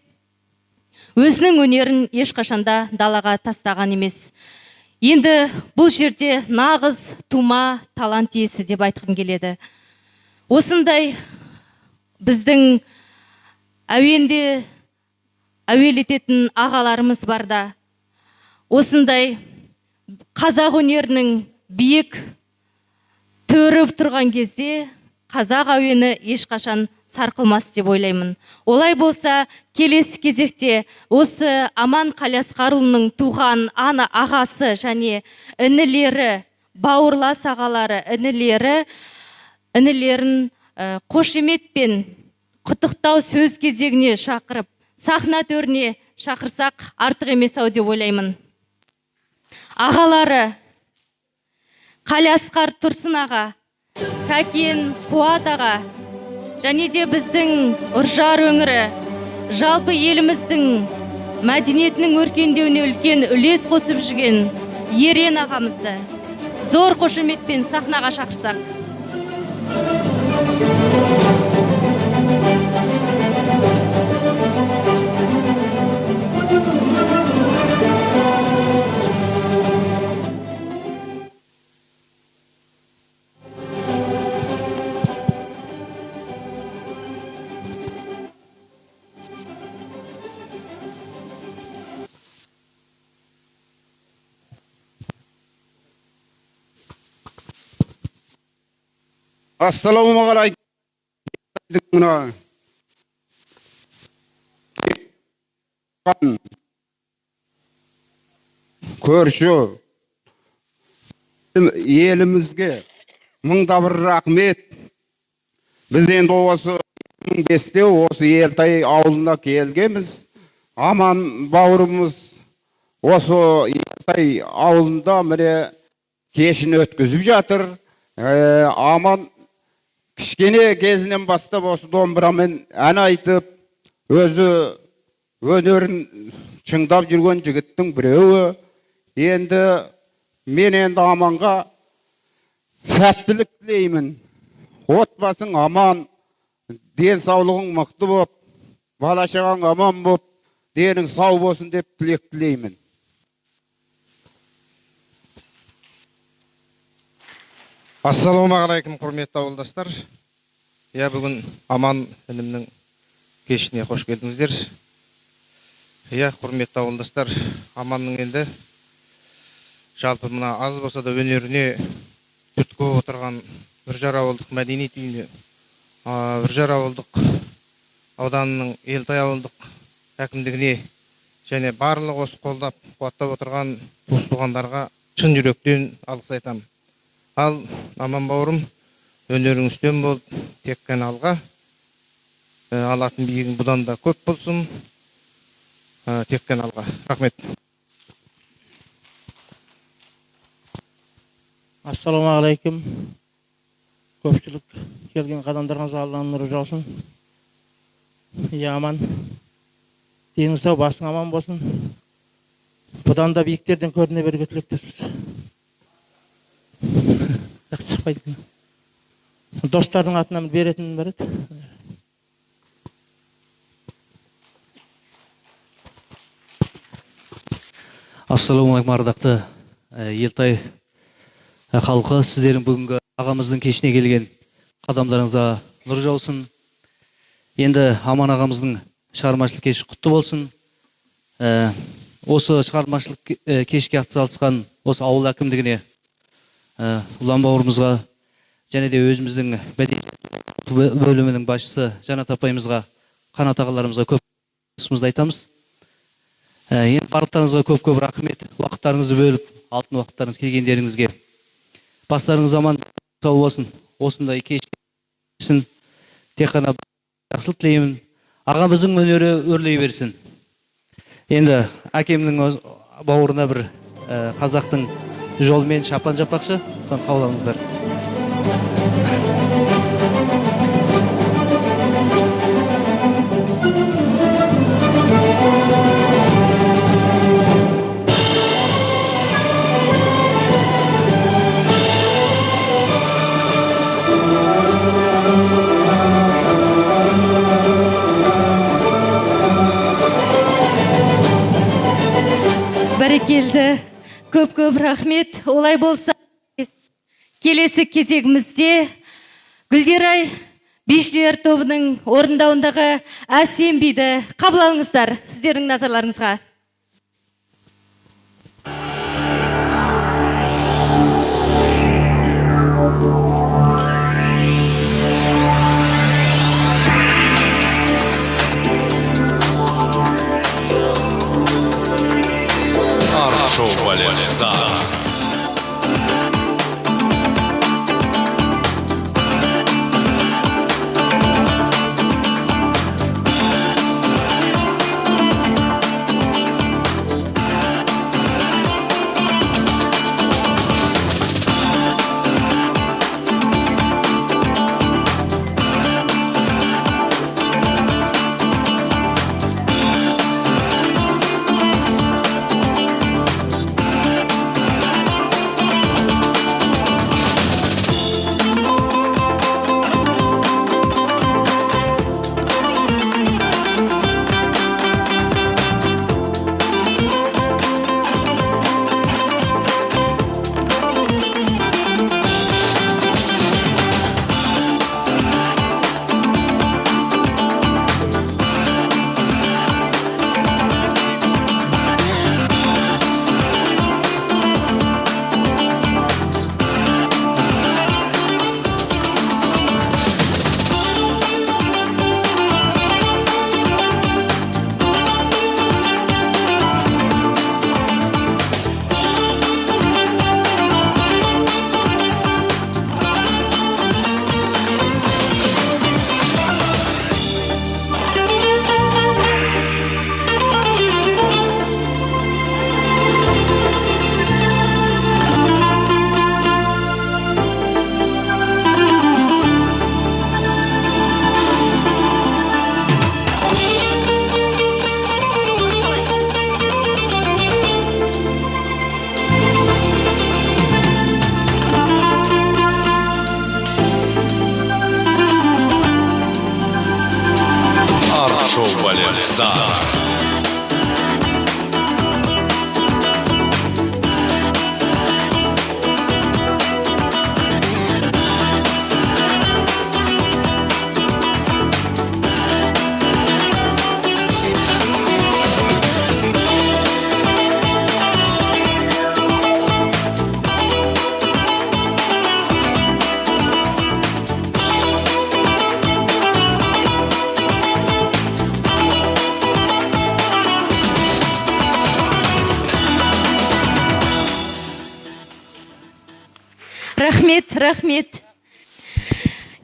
өзінің өнерін ешқашанда далаға тастаған емес. Енді бұл жерде нағыз тума талант иесі деп айтқым келеді. Осындай біздің әуенде әуелететін ағаларымыз барда, осындай қазақ өнерінің биік төріп тұрған кезде қазақ әуені ешқашан сарқылмас деп ойлаймын. Олай болса, келесі кезекте осы Аман Қалиасқарұлының туған ағасы және інілері, бауырлас ағалары, інілерін қошеметпен құттықтау сөз кезегіне шақырып, сахна төріне шақырсақ артық емес ау деп ойлаймын. Ағалары Қалиасқар Тұрсын аға, Кәкен Қуат аға, және де біздің Үржар өңірі, жалпы еліміздің мәдениетінің өркендеуіне үлкен үлес қосып жүрген Ерен ағамызды зор қошеметпен сахнаға шақырсақ. Ассалаумағалейкум. Мына көрші елімізге мыңда бір рахмет. Біз енді осы 2005-те осы Елтай ауылына келгенбіз. Аман бауырымыз осы Елтай ауылында міне кешін өткізіп жатыр. Аман кішкене кезінен бастап осы домбырамен ән айтып, өзі өнерін шыңдап жүрген жігіттің біреуі. Енді мен Аманға сәттілік тілеймін. Отбасың аман, денсаулығың мықты боп, бала-шағаң аман боп, денің сау болсын деп тілек тілеймін. Ассалаумағалейкум, құрметті ауылдастар. Бүгін Аман інімнің кешіне қош келдіңіздер. Құрметті ауылдастар, Аманның енді жалпы мына аз болса да өнеріне түрткі отырған Үржар ауылдық мәдениет үйіне, Үржар ауылдық ауданының Елтай ауылдық әкімдігіне және барлық осы қолдап, қуаттап отырған туыс-туғандарға шын жүректен алғыс айтамын. Ал Аман бауырым, өнерің үстем бол, тек қана алға. Алатын биігің бұдан да көп болсын. Тек қана алға. Рахмет. Ассалаумағалейкум. Көпшілік келген қадамдарыңызға Алланың нұры жаусын. Аман. Деніңіз сау, басың аман болсын. Бұдан да биіктерден көріне беруге тілектеспіз. Достардың атынан беретін бар еді. Ассалаумағалейкум, ардақты Елтай халқы, сіздердің бүгінгі ағамыздың кешіне келген қадамдарыңызға нұр жаусын. Енді Аман ағамыздың шығармашылық кеші құтты болсын. Осы шығармашылық кешке атсалысқан осы ауыл әкімдігіне, ұлан бауырымызға және де өзіміздің мәдениет бөлімінің басшысы Жанат апайымызға, Қанат ағаларымызға көп рахметімізді айтамыз. Енді барлықтарыңызға көп рахмет. Уақыттарыңызды бөліп, алтын уақыттарыңыз келгендеріңізге. Бастарыңыз аман сау болсын. Осындай кешін тек қана жақсылық тілеймін. Ағамыздың өнері өрлей берсін. Енді әкемнің бауырына бір қазақтың жолмен шапан жаппақшы, соны қабыл Бәрекелді, көп рахмет. Олай болса, келесі кезегімізде Гүлдерай бишілер тобының орындауындағы әсем биді қабыл алыңыздар сіздердің назарларыңызға. Шоу-балет «Зара». Рахмет.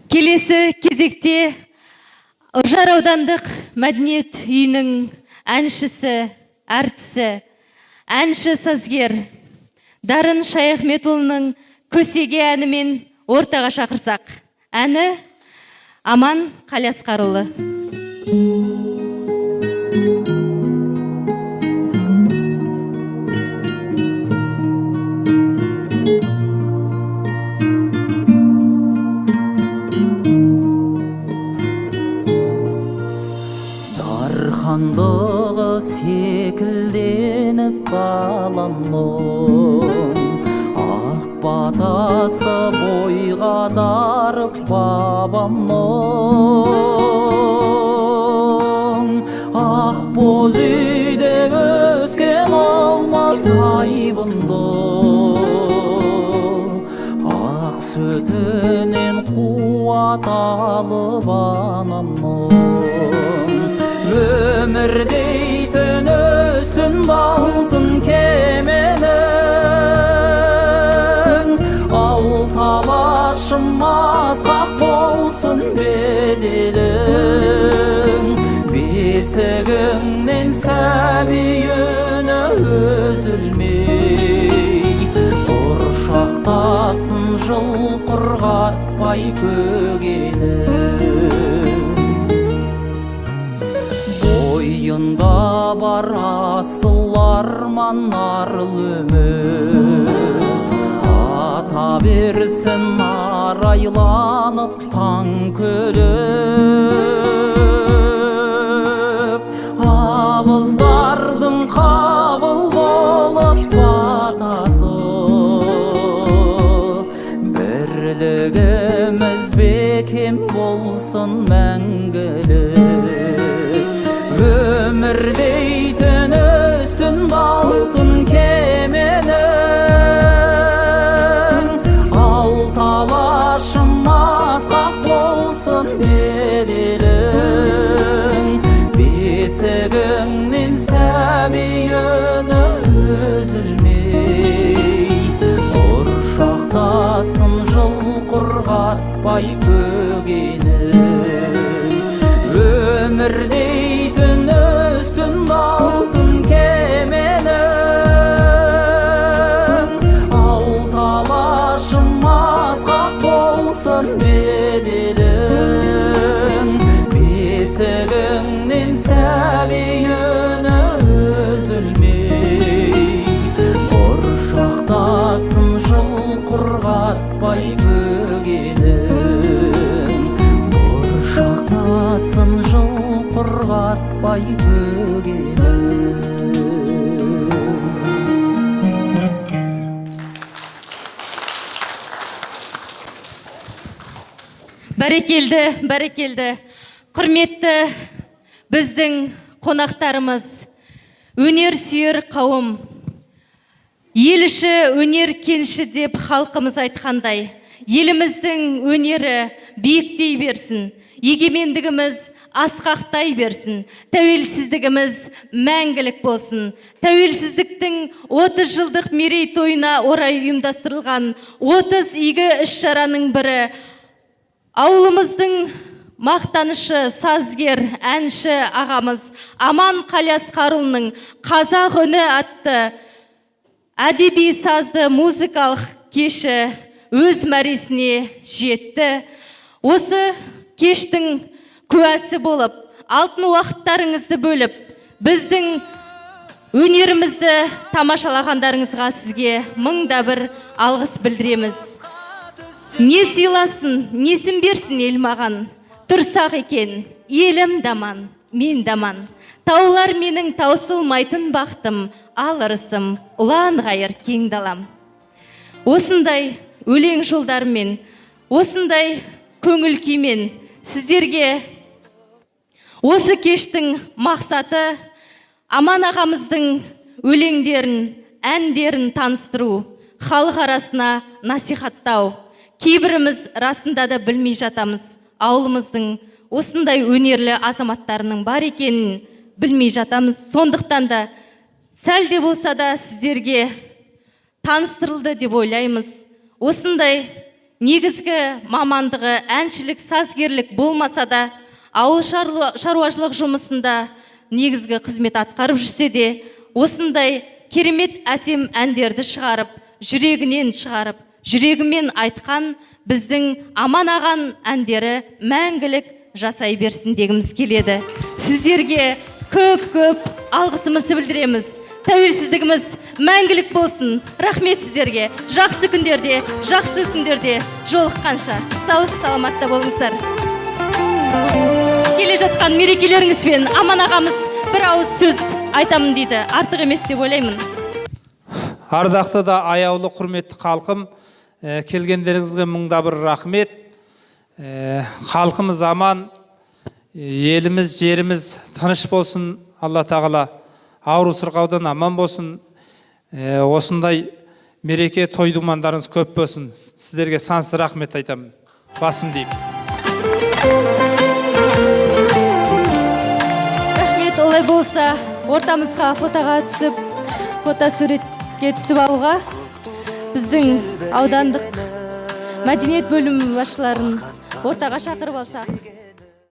Келесі кезекте Үржар аудандық мәдениет үйінің әншісі, әртісі, әнші сазгер Дарын Шаяхметұлының көсеге әнімен ортаға шақырсақ. Әні Аман Қалиасқарұлы. Дархандығы секілденіп баламның, ақ батасы бойға дарып бабамның. Ақ боз үйде өскен алмас айбынды, ақ сөтінен қуат алып анамның. Өмір дейтін үстін алтын кеменің, алталашым асқақ болсын беделің. Бесігіңнен сәби үні үзілмей, ұршақтасын жыл құрғатпай көгенің. Бойында бар асыл арман арлы үміт, ата берсін арайланып таң күліп. Абыздардың қабыл болып батасы, бірлігіміз бекем болсын мәңгілік. Өмір дейтін үстін алтын кеменің, алталашым асқақ болсын беделің. Бесігіңнен сәби үні үзілмей, ұршақтасын жыл құрғатпай көгенің. Өмір дейтін үстін алтын кеменің, алталашым асқақ болсын беделің. Бесігіңнен сәби үні үзілмей, ұршақтасын жыл құрғатпай көгенің. Ұршақтасын жыл құрғатпай көгенің. Бәрекелді. Құрметті біздің қонақтарымыз, өнер сүйер қауым, ел іші өнер кенші деп халқымыз айтқандай, еліміздің өнері биіктей берсін, егемендігіміз асқақтай берсін, тәуелсіздігіміз мәңгілік болсын. Тәуелсіздіктің 30 жылдық мерейтойына орай ұйымдастырылған 30 игі іс-шараның бірі ауылымыздың мақтанышы сазгер, әнші ағамыз Аман Қалиасқарұлының «Қазақ үні» атты әдеби сазды музыкалық кеші өз мәресіне жетті. Осы кештің куәсі болып, алтын уақыттарыңызды бөліп, біздің өнерімізді тамашалағандарыңызға сізге мыңда бір алғыс білдіреміз. Не сыйласын, несін берсін ел маған, тұрсақ екен елім даман. мен даман. Таулар менің таусылмайтын бақтым, ал ырысым ұлан ғайыр кең далам. Осындай өлең жолдарымен, осындай көңіл күймен сіздерге осы кештің мақсаты Аман ағамыздың өлеңдерін, әндерін таныстыру, халық арасына насихаттау. Кейбіріміз расында да білмей жатамыз, ауылымыздың осындай өнерлі азаматтарының бар екенін білмей жатамыз. Сондықтан да сәл де болса да сіздерге таныстырылды деп ойлаймыз. Осындай негізгі мамандығы әншілік, сазгерлік болмаса да, ауыл шаруашылық жұмысында негізгі қызмет атқарып жүрсе де, осындай керемет әсем әндерді шығарып, жүрегінен шығарып, жүрегімен айтқан біздің Аман ағаның әндері мәңгілік жасай берсін дегіміз келеді. Сіздерге көп алғысымызды білдіреміз. Тәуелсіздігіміз мәңгілік болсын. Рахмет сіздерге. Жақсы күндерде, жақсы күндерде жолыққанша сау саламатта болыңыздар. Келе жатқан мерекелеріңізбен Аман ағамыз бір ауыз сөз айтамын дейді. Артық емес деп ойлаймын. Ардақты да аяулы құрметті халқым, келгендеріңізге мыңда бір рахмет. Халқымыз аман, еліміз, жеріміз тыныш болсын. Алла тағала ауру сырқаудан аман болсын. Осындай мереке той думандарыңыз көп болсын. Сіздерге сансыз рахмет айтамын. Басым деймін. Рахмет. Олай болса, ортамызға фотоға түсіп, фотосуретке түсіп алуға біздің аудандық мәдениет бөлімі басшыларын ортаға шақырып алсақ.